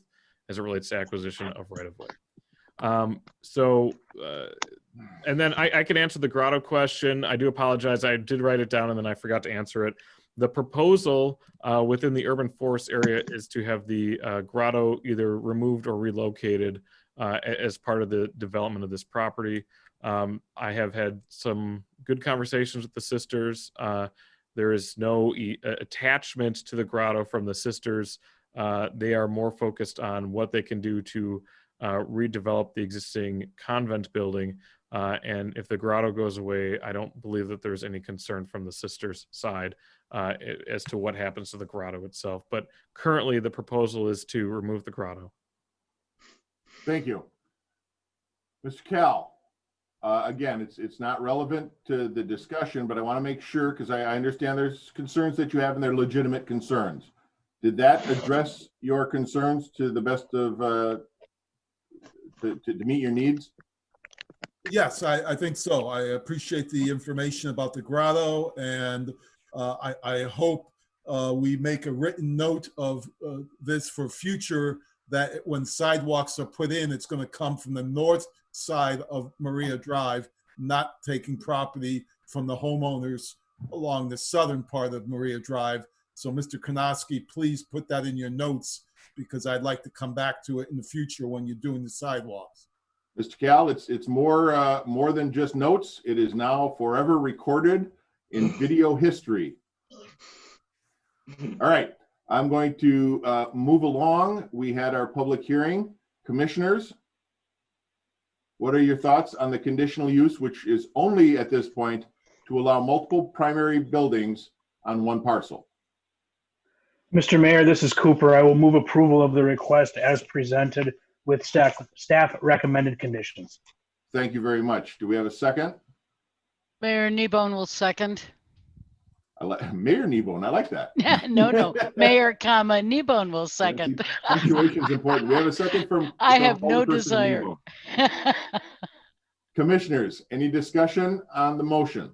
Speaker 7: as it relates to acquisition of right-of-way. And then I can answer the grotto question. I do apologize. I did write it down and then I forgot to answer it. The proposal within the urban forest area is to have the grotto either removed or relocated as part of the development of this property. I have had some good conversations with the sisters. There is no attachment to the grotto from the sisters. They are more focused on what they can do to redevelop the existing convent building. And if the grotto goes away, I don't believe that there's any concern from the sisters' side as to what happens to the grotto itself. But currently the proposal is to remove the grotto.
Speaker 2: Thank you. Mr. Cal, again, it's not relevant to the discussion, but I want to make sure, because I understand there's concerns that you have and they're legitimate concerns. Did that address your concerns to the best of, to meet your needs?
Speaker 9: Yes, I think so. I appreciate the information about the grotto, and I hope we make a written note of this for future, that when sidewalks are put in, it's going to come from the north side of Maria Drive, not taking property from the homeowners along the southern part of Maria Drive. So Mr. Konoski, please put that in your notes, because I'd like to come back to it in the future when you're doing the sidewalks.
Speaker 2: Mr. Cal, it's more than just notes. It is now forever recorded in video history. All right, I'm going to move along. We had our public hearing. Commissioners, what are your thoughts on the conditional use, which is only at this point to allow multiple primary buildings on one parcel?
Speaker 4: Mr. Mayor, this is Cooper. I will move approval of the request as presented with staff recommended conditions.
Speaker 2: Thank you very much. Do we have a second?
Speaker 3: Mayor Kneebone will second.
Speaker 2: Mayor Kneebone, I like that.
Speaker 3: No, Mayor, Kneebone will second.
Speaker 2: Punctuation is important. We have a second from.
Speaker 3: I have no desire.
Speaker 2: Commissioners, any discussion on the motion?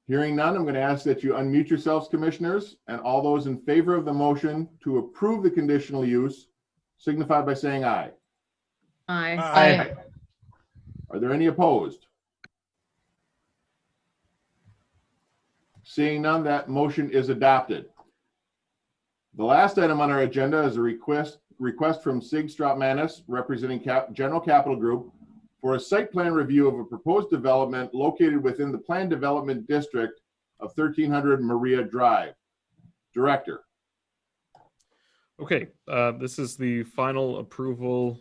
Speaker 2: Hearing none, I'm going to ask that you unmute yourselves, commissioners, and all those in favor of the motion to approve the conditional use signify by saying aye.
Speaker 10: Aye.
Speaker 3: Aye.
Speaker 2: Are there any opposed? Seeing none, that motion is adopted. The last item on our agenda is a request from Sig Stratmanis, representing General Capital Group, for a site plan review of a proposed development located within the planned development district of 1300 Maria Drive. Director.
Speaker 7: Okay, this is the final approval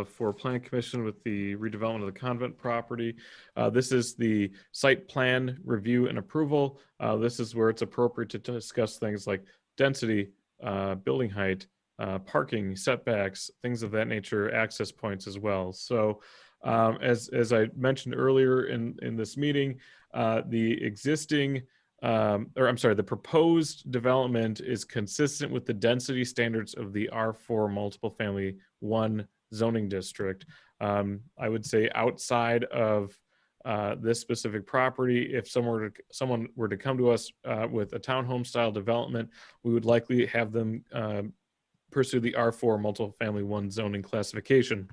Speaker 7: for Plan Commission with the redevelopment of the convent property. This is the site plan review and approval. This is where it's appropriate to discuss things like density, building height, parking, setbacks, things of that nature, access points as well. So as I mentioned earlier in this meeting, the proposed development is consistent with the density standards of the R4 multiple family 1 zoning district. I would say outside of this specific property, if someone were to come to us with a townhome style development, we would likely have them pursue the R4 multiple family 1 zoning classification.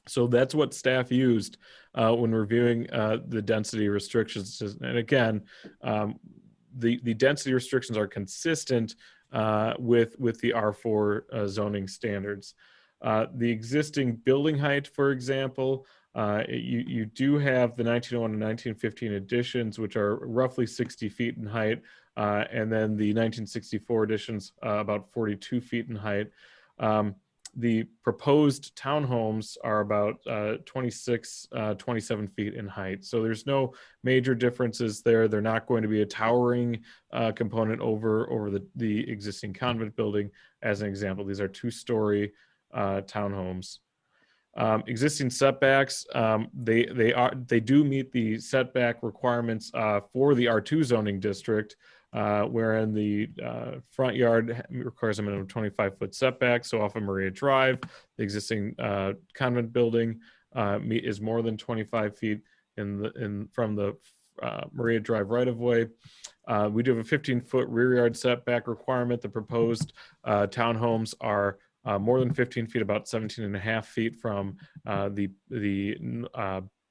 Speaker 7: So that's what staff used when reviewing the density restrictions. And again, the density restrictions are consistent with the R4 zoning standards. The existing building height, for example, you do have the 1901 and 1915 additions, which are roughly 60 feet in height. And then the 1964 additions, about 42 feet in height. The proposed townhomes are about 26, 27 feet in height. So there's no major differences there. They're not going to be a towering component over the existing convent building. As an example, these are 2-story townhomes. Existing setbacks, they do meet the setback requirements for the R2 zoning district, wherein the front yard requires a minimum 25-foot setback. So off of Maria Drive, the existing convent building is more than 25 feet from the Maria Drive right-of-way. We do have a 15-foot rear yard setback requirement. The proposed townhomes are more than 15 feet, about 17 and a half feet from the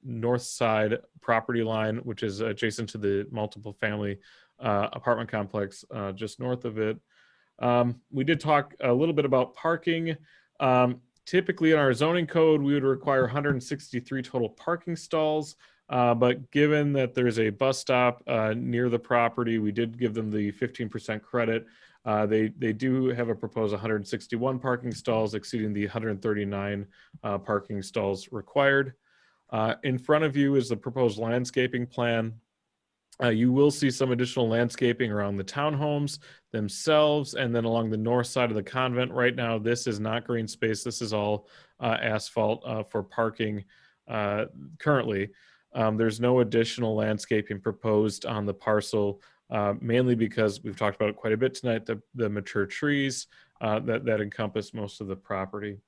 Speaker 7: north side property line, which is adjacent to the multiple family apartment complex just north of it. We did talk a little bit about parking. Typically in our zoning code, we would require 163 total parking stalls. But given that there's a bus stop near the property, we did give them the 15% credit. They do have a proposed 161 parking stalls, exceeding the 139 parking stalls required. In front of you is the proposed landscaping plan. You will see some additional landscaping around the townhomes themselves, and then along the north side of the convent. Right now, this is not green space. This is all asphalt for parking currently. There's no additional landscaping proposed on the parcel, mainly because we've talked about it quite a bit tonight, the mature trees that encompass most of the property.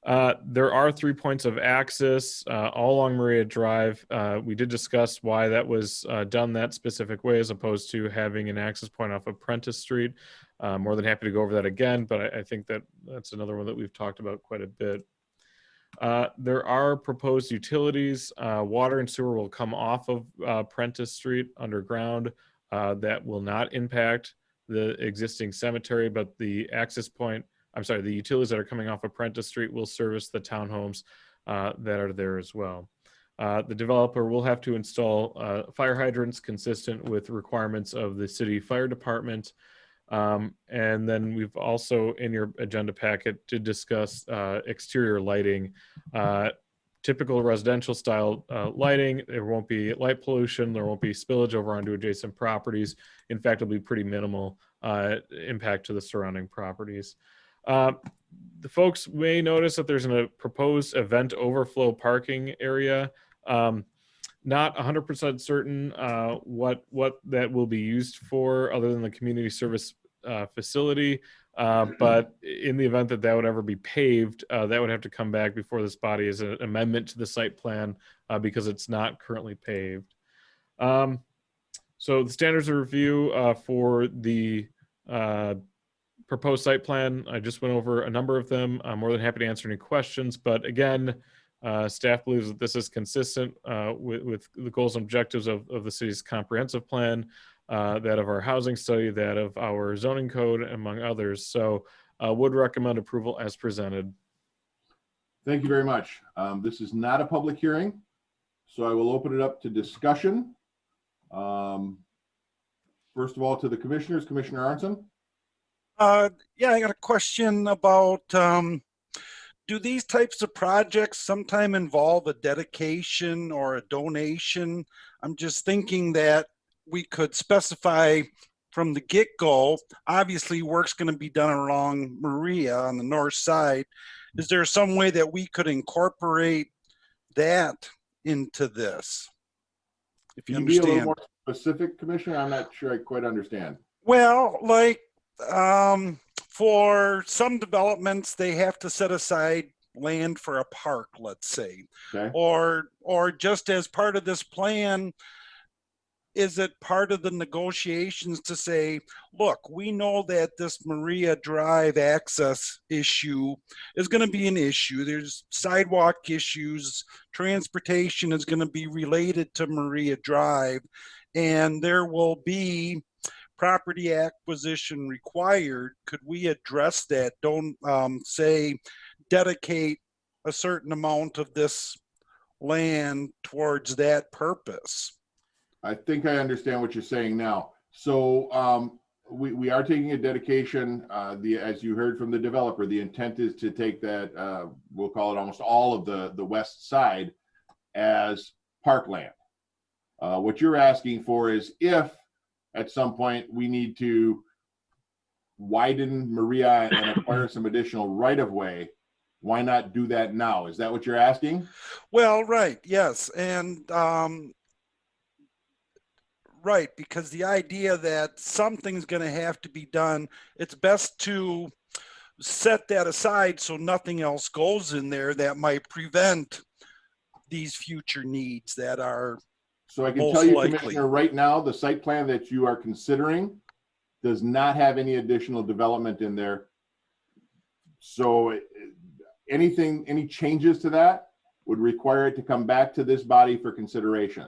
Speaker 7: There are 3 points of access all along Maria Drive. We did discuss why that was done that specific way as opposed to having an access point off of Prentice Street. More than happy to go over that again, but I think that's another one that we've talked about quite a bit. There are proposed utilities. Water and sewer will come off of Prentice Street underground. That will not impact the existing cemetery, but the access point, the utilities that are coming off of Prentice Street will service the townhomes that are there as well. The developer will have to install fire hydrants consistent with requirements of the city fire department. And then we've also, in your agenda packet, to discuss exterior lighting. Typical residential style lighting. There won't be light pollution. There won't be spillage over onto adjacent properties. In fact, it'll be pretty minimal impact to the surrounding properties. The folks may notice that there's a proposed event overflow parking area. Not 100% certain what that will be used for other than the community service facility. But in the event that would ever be paved, that would have to come back before this body as an amendment to the site plan because it's not currently paved. So the standards of review for the proposed site plan, I just went over a number of them. I'm more than happy to answer any questions, but again, staff believes that this is consistent with the goals and objectives of the city's comprehensive plan, that of our housing study, that of our zoning code, among others. So would recommend approval as presented.
Speaker 2: Thank you very much. This is not a public hearing, so I will open it up to discussion. First of all, to the commissioners, Commissioner Arnson.
Speaker 16: Yeah, I got a question about, do these types of projects sometime involve a dedication or a donation? I'm just thinking that we could specify from the get-go, obviously work's going to be done along Maria on the north side. Is there some way that we could incorporate that into this? If you
Speaker 2: Can you be a
Speaker 16: understand.
Speaker 2: little more specific, Commissioner? I'm not sure I quite understand.
Speaker 16: Well, like for some developments, they have to set aside land for a park, let's say,
Speaker 2: okay.
Speaker 16: or just as part of this plan, is it part of the negotiations to say, look, we know that this Maria Drive access issue is going to be an issue. There's sidewalk issues. Transportation is going to be related to Maria Drive, and there will be property acquisition required. Could we address that? Don't say dedicate a certain amount of this land towards that purpose.
Speaker 2: I think I understand what you're saying now. So we are taking a dedication. As you heard from the developer, the intent is to take that, we'll call it almost all of the west side as parkland. What you're asking for is if at some point we need to widen Maria and acquire some additional right-of-way, why not do that now? Is that what you're asking?
Speaker 16: Well, right, yes. And right, because the idea that something's going to have to be done, it's best to set that aside so nothing else goes in there that might prevent these future needs that are
Speaker 2: So I can
Speaker 16: most
Speaker 2: tell you,
Speaker 16: likely.
Speaker 2: Commissioner, right now, the site plan that you are considering does not have any additional development in there. So any changes to that would require it to come back to this body for consideration.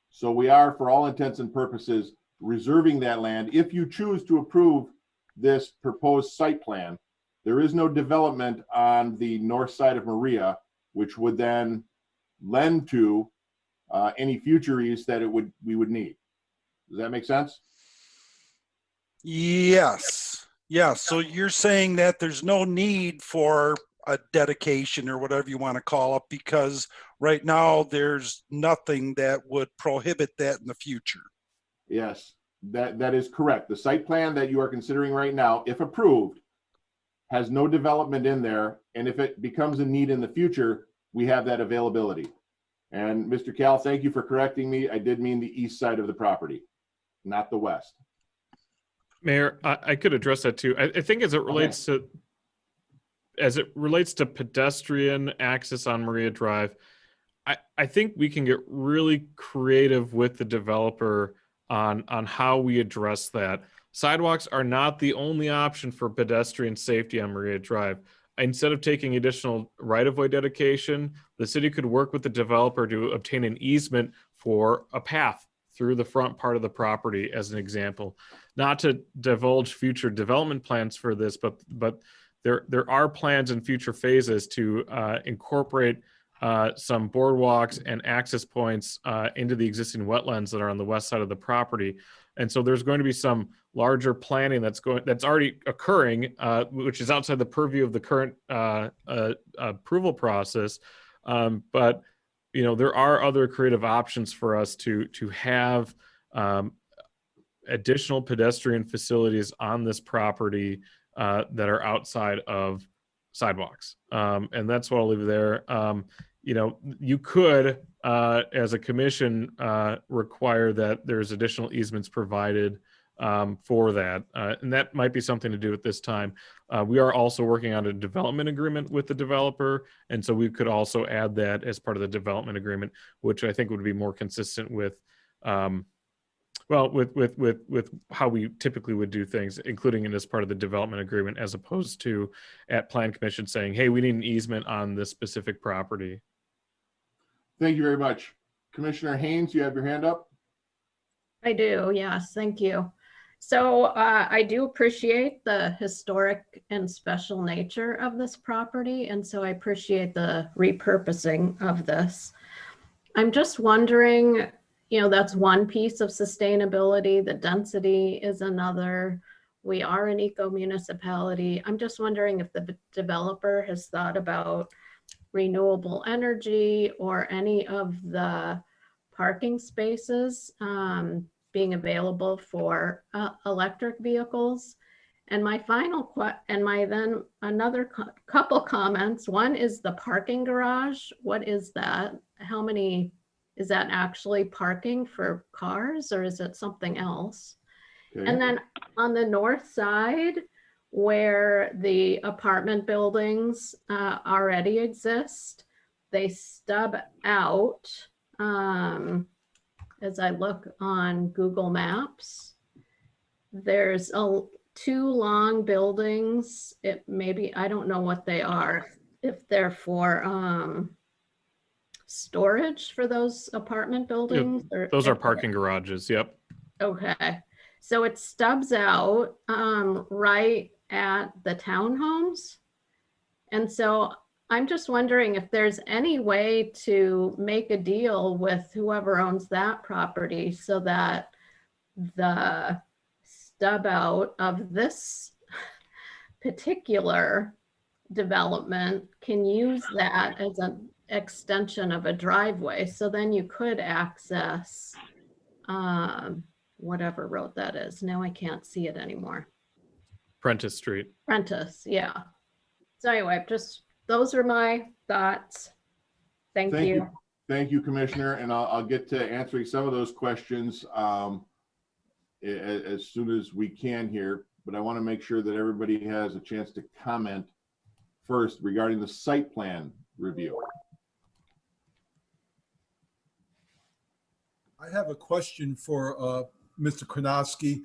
Speaker 2: So we are, for all intents and purposes, reserving that land. If you choose to approve this proposed site plan, there is no development on the north side of Maria, which would then lend to any future use that we would need. Does that make sense?
Speaker 16: Yes. Yeah. So you're saying that there's no need for a dedication or whatever you want to call it, because right now there's nothing that would prohibit that in the future.
Speaker 2: Yes, that is correct. The site plan that you are considering right now, if approved, has no development in there. And if it becomes a need in the future, we have that availability. And Mr. Cal, thank you for correcting me. I did mean the east side of the property, not the west.
Speaker 7: Mayor, I could address that too. I think as it relates to pedestrian access on Maria Drive, I think we can get really creative with the developer on how we address that. Sidewalks are not the only option for pedestrian safety on Maria Drive. Instead of taking additional right-of-way dedication, the city could work with the developer to obtain an easement for a path through the front part of the property, as an example. Not to divulge future development plans for this, but there are plans in future phases to incorporate some boardwalks and access points into the existing wetlands that are on the west side of the property. And so there's going to be some larger planning that's already occurring, which is outside the purview of the current approval process. But there are other creative options for us to have additional pedestrian facilities on this property that are outside of sidewalks. And that's what I'll leave there. You could, as a commission, require that there's additional easements provided for that. And that might be something to do at this time. We are also working on a development agreement with the developer. And so we could also add that as part of the development agreement, which I think would be more consistent with, with how we typically would do things, including it as part of the development agreement, as opposed to at Plan Commission saying, hey, we need an easement on this specific property.
Speaker 2: Thank you very much. Commissioner Haynes, you have your hand up?
Speaker 1: I do, yes, thank you. So I do appreciate the historic and special nature of this property, and so I appreciate the repurposing of this. I'm just wondering, that's one piece of sustainability. The density is another. We are an eco-municipality. I'm just wondering if the developer has thought about renewable energy or any of the parking spaces being available for electric vehicles. And my final couple comments. One is the parking garage. What is that? How many? Is that actually parking for cars, or is it something else? Okay. And then on the north side, where the apartment buildings already exist, they stub out. As I look on Google Maps, there's two long buildings. I don't know what they are, if they're for storage for those apartment buildings.
Speaker 7: Yep. Those are parking garages, yep.
Speaker 1: Okay, so it stubs out right at the townhomes. And so I'm just wondering if there's any way to make a deal with whoever owns that property so that the stub out of this particular development can use that as an extension of a driveway. So then you could access whatever road that is. Now I can't see it anymore.
Speaker 7: Prentice Street.
Speaker 1: Prentice, yeah. So anyway, just those are my thoughts. Thank you.
Speaker 2: Thank you, Commissioner, and I'll get to answering some of those questions as soon as we can here, but I want to make sure that everybody has a chance to comment first regarding the site plan review.
Speaker 9: I have a question for Mr. Kronowski.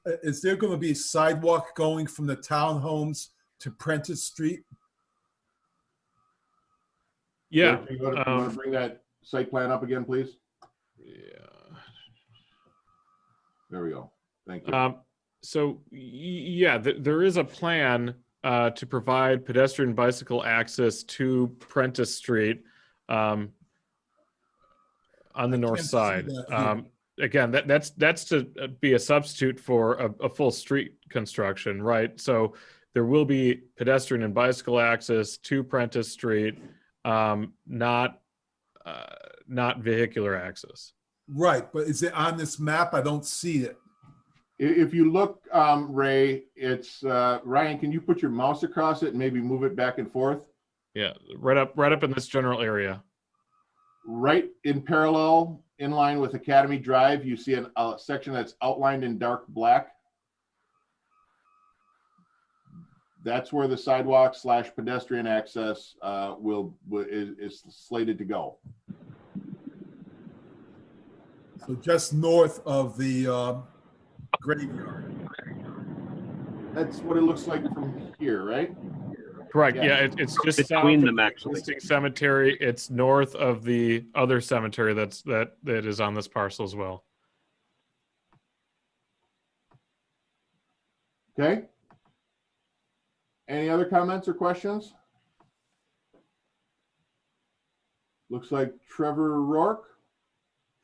Speaker 9: Is there going to be a sidewalk going from the townhomes to Prentice Street?
Speaker 7: Yeah.
Speaker 2: You want to bring that site plan up again, please?
Speaker 7: Yeah.
Speaker 2: There we go. Thank you.
Speaker 7: So yeah, there is a plan to provide pedestrian bicycle access to Prentice Street on the north side. Again, that's to be a substitute for a full street construction, right? So there will be pedestrian and bicycle access to Prentice Street, not vehicular access.
Speaker 9: Right, but is it on this map? I don't see it.
Speaker 2: If you look, Ray, it's Ryan. Can you put your mouse across it and maybe move it back and forth?
Speaker 7: Yeah, right up in this general area.
Speaker 2: Right in parallel, in line with Academy Drive, you see a section that's outlined in dark black. That's where the sidewalk / pedestrian access is slated to go.
Speaker 9: So just north of the graveyard.
Speaker 2: That's what it looks like from here, right?
Speaker 7: Correct. Yeah, it's just
Speaker 17: between
Speaker 7: south
Speaker 17: them,
Speaker 7: of
Speaker 17: actually.
Speaker 7: the existing cemetery. It's north of the other cemetery that is on this parcel as well.
Speaker 2: Okay. Any other comments or questions? Looks like Trevor Rourke.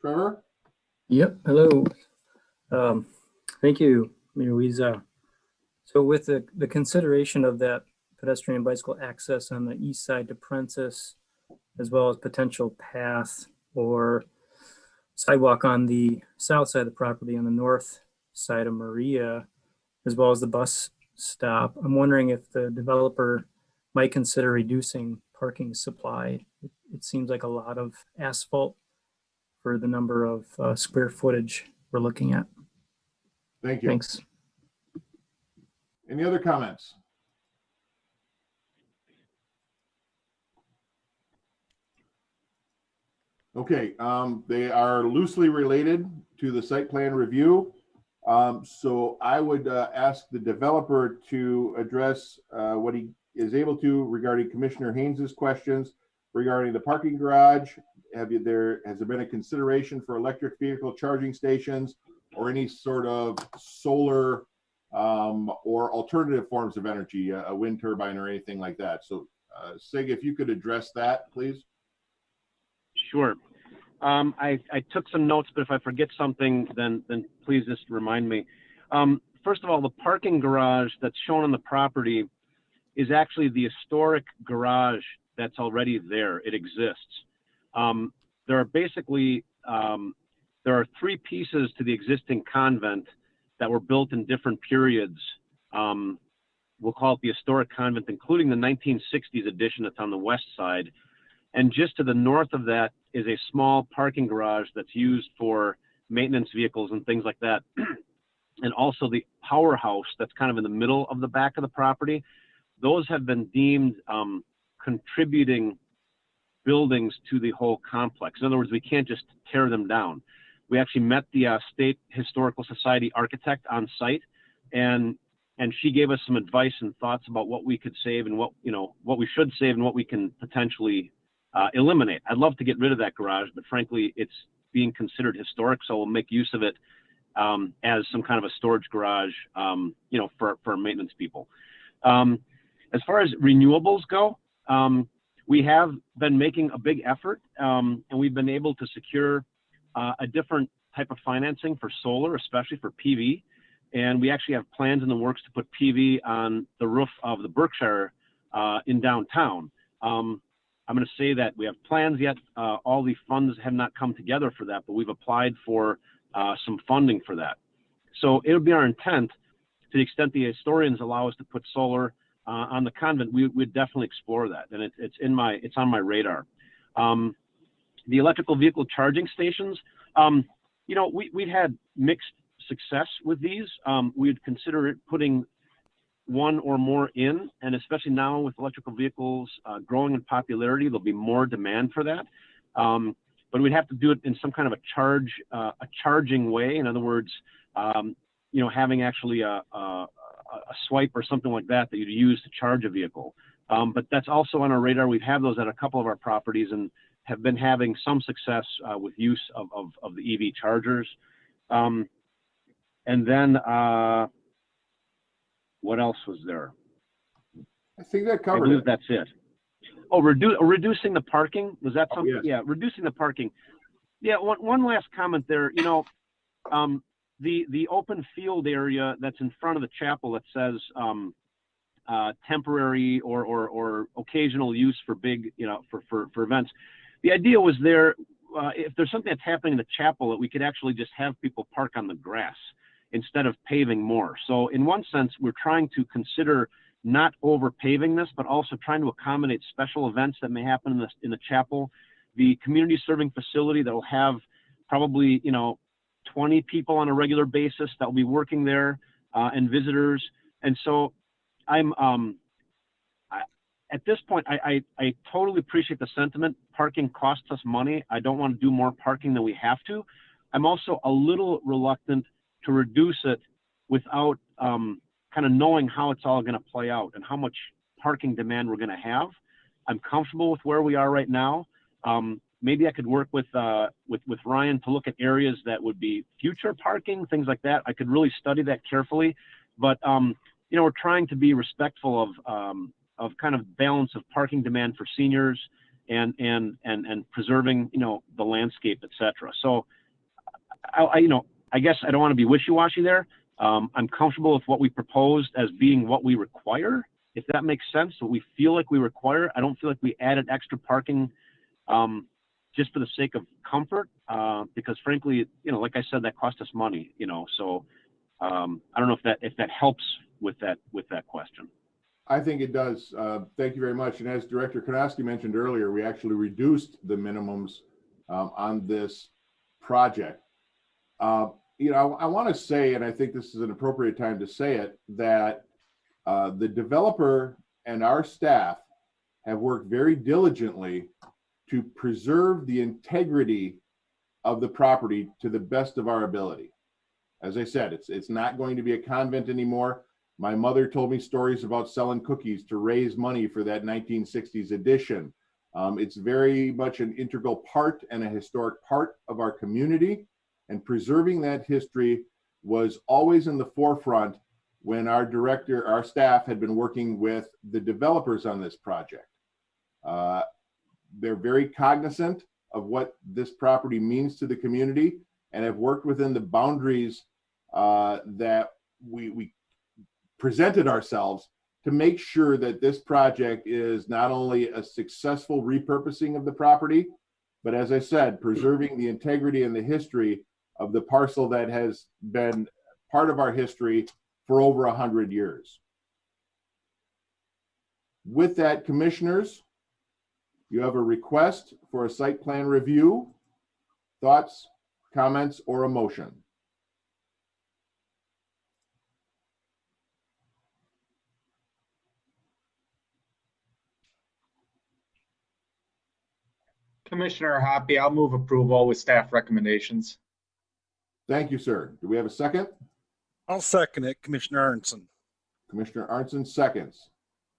Speaker 2: Trevor?
Speaker 18: Yep. Hello. Thank you, Mayor Weeza. So with the consideration of that pedestrian bicycle access on the east side to Prentice, as well as potential path or sidewalk on the south side of the property on the north side of Maria, as well as the bus stop, I'm wondering if the developer might consider reducing parking supply. It seems like a lot of asphalt for the number of square footage we're looking at.
Speaker 2: Thank you.
Speaker 18: Thanks.
Speaker 2: Any other comments? Okay, they are loosely related to the site plan review. So I would ask the developer to address what he is able to regarding Commissioner Haynes's questions regarding the parking garage. Has there been a consideration for electric vehicle charging stations or any sort of solar or alternative forms of energy, a wind turbine or anything like that? So Sig, if you could address that, please.
Speaker 17: Sure. I took some notes, but if I forget something, then please just remind me. First of all, the parking garage that's shown on the property is actually the historic garage that's already there. It exists. There are basically, there are three pieces to the existing convent that were built in different periods. We'll call it the historic convent, including the 1960s edition that's on the west side. And just to the north of that is a small parking garage that's used for maintenance vehicles and things like that. And also the powerhouse that's kind of in the middle of the back of the property. Those have been deemed contributing buildings to the whole complex. In other words, we can't just tear them down. We actually met the State Historical Society architect on site, and she gave us some advice and thoughts about what we could save and what we should save and what we can potentially eliminate. I'd love to get rid of that garage, but frankly, it's being considered historic, so we'll make use of it as some kind of a storage garage, for maintenance people. As far as renewables go, we have been making a big effort, and we've been able to secure a different type of financing for solar, especially for PV. And we actually have plans in the works to put PV on the roof of the Berkshire in downtown. I'm going to say that we have plans yet. All the funds have not come together for that, but we've applied for some funding for that. So it would be our intent, to the extent the historians allow us to put solar on the convent, we'd definitely explore that, and it's on my radar. The electrical vehicle charging stations, you know, we've had mixed success with these. We'd consider it putting one or more in, and especially now with electrical vehicles growing in popularity, there'll be more demand for that. But we'd have to do it in some kind of a charging way. In other words, you know, having actually a swipe or something like that you'd use to charge a vehicle. But that's also on our radar. We've had those at a couple of our properties and have been having some success with use of the EV chargers. And then what else was there?
Speaker 2: I think that
Speaker 17: I
Speaker 2: covered
Speaker 17: believe
Speaker 2: it.
Speaker 17: that's it. Oh, reducing the parking, was that something?
Speaker 2: yes.
Speaker 17: Yeah, reducing the parking. Yeah, one last comment there. You know, the open field area that's in front of the chapel that says temporary or occasional use for big, you know, for events. The idea was there, if there's something that's happening in the chapel, that we could actually just have people park on the grass instead of paving more. So in one sense, we're trying to consider not over paving this, but also trying to accommodate special events that may happen in the chapel. The community serving facility that will have probably, you know, 20 people on a regular basis that will be working there, and visitors. And so at this point, I totally appreciate the sentiment. Parking costs us money. I don't want to do more parking than we have to. I'm also a little reluctant to reduce it without kind of knowing how it's all going to play out and how much parking demand we're going to have. I'm comfortable with where we are right now. Maybe I could work with Ryan to look at areas that would be future parking, things like that. I could really study that carefully, but you know, we're trying to be respectful of kind of balance of parking demand for seniors and preserving, you know, the landscape, et cetera. So you know, I guess I don't want to be wishy-washy there. I'm comfortable with what we proposed as being what we require, if that makes sense. What we feel like we require. I don't feel like we added extra parking just for the sake of comfort, because frankly, you know, like I said, that cost us money, you know. So I don't know if that helps with that question.
Speaker 2: I think it does. Thank you very much. And as Director Konowski mentioned earlier, we actually reduced the minimums on this project. You know, I want to say, and I think this is an appropriate time to say it, that the developer and our staff have worked very diligently to preserve the integrity of the property to the best of our ability. As I said, it's not going to be a convent anymore. My mother told me stories about selling cookies to raise money for that 1960s edition. It's very much an integral part and a historic part of our community, and preserving that history was always in the forefront when our staff had been working with the developers on this project. They're very cognizant of what this property means to the community and have worked within the boundaries that we presented ourselves to make sure that this project is not only a successful repurposing of the property, but as I said, preserving the integrity and the history of the parcel that has been part of our history for over 100 years. With that, commissioners, you have a request for a site plan review. Thoughts, comments, or a motion?
Speaker 20: Commissioner Hoppy, I'll move approval with staff recommendations.
Speaker 2: Thank you, sir. Do we have a second?
Speaker 16: I'll second it, Commissioner Arntzen.
Speaker 2: Commissioner Arntzen seconds.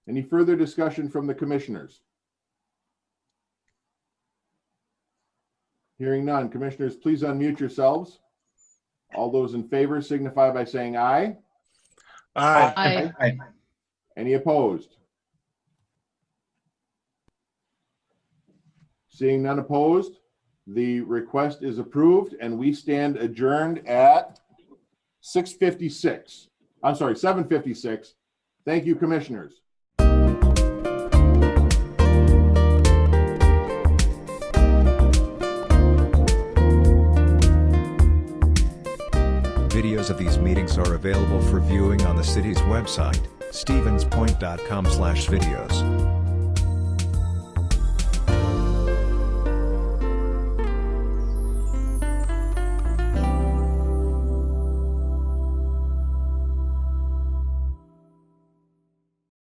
Speaker 2: Any further discussion from the commissioners? Hearing none. Commissioners, please unmute yourselves. All those in favor signify by saying aye.
Speaker 16: Aye.
Speaker 20: Aye.
Speaker 2: Any opposed? Seeing none opposed, the request is approved and we stand adjourned at 6:56. I'm sorry, 7:56. Thank you, commissioners.
Speaker 5: Videos of these meetings are available for viewing on the city's website, stevenspoint.com/videos.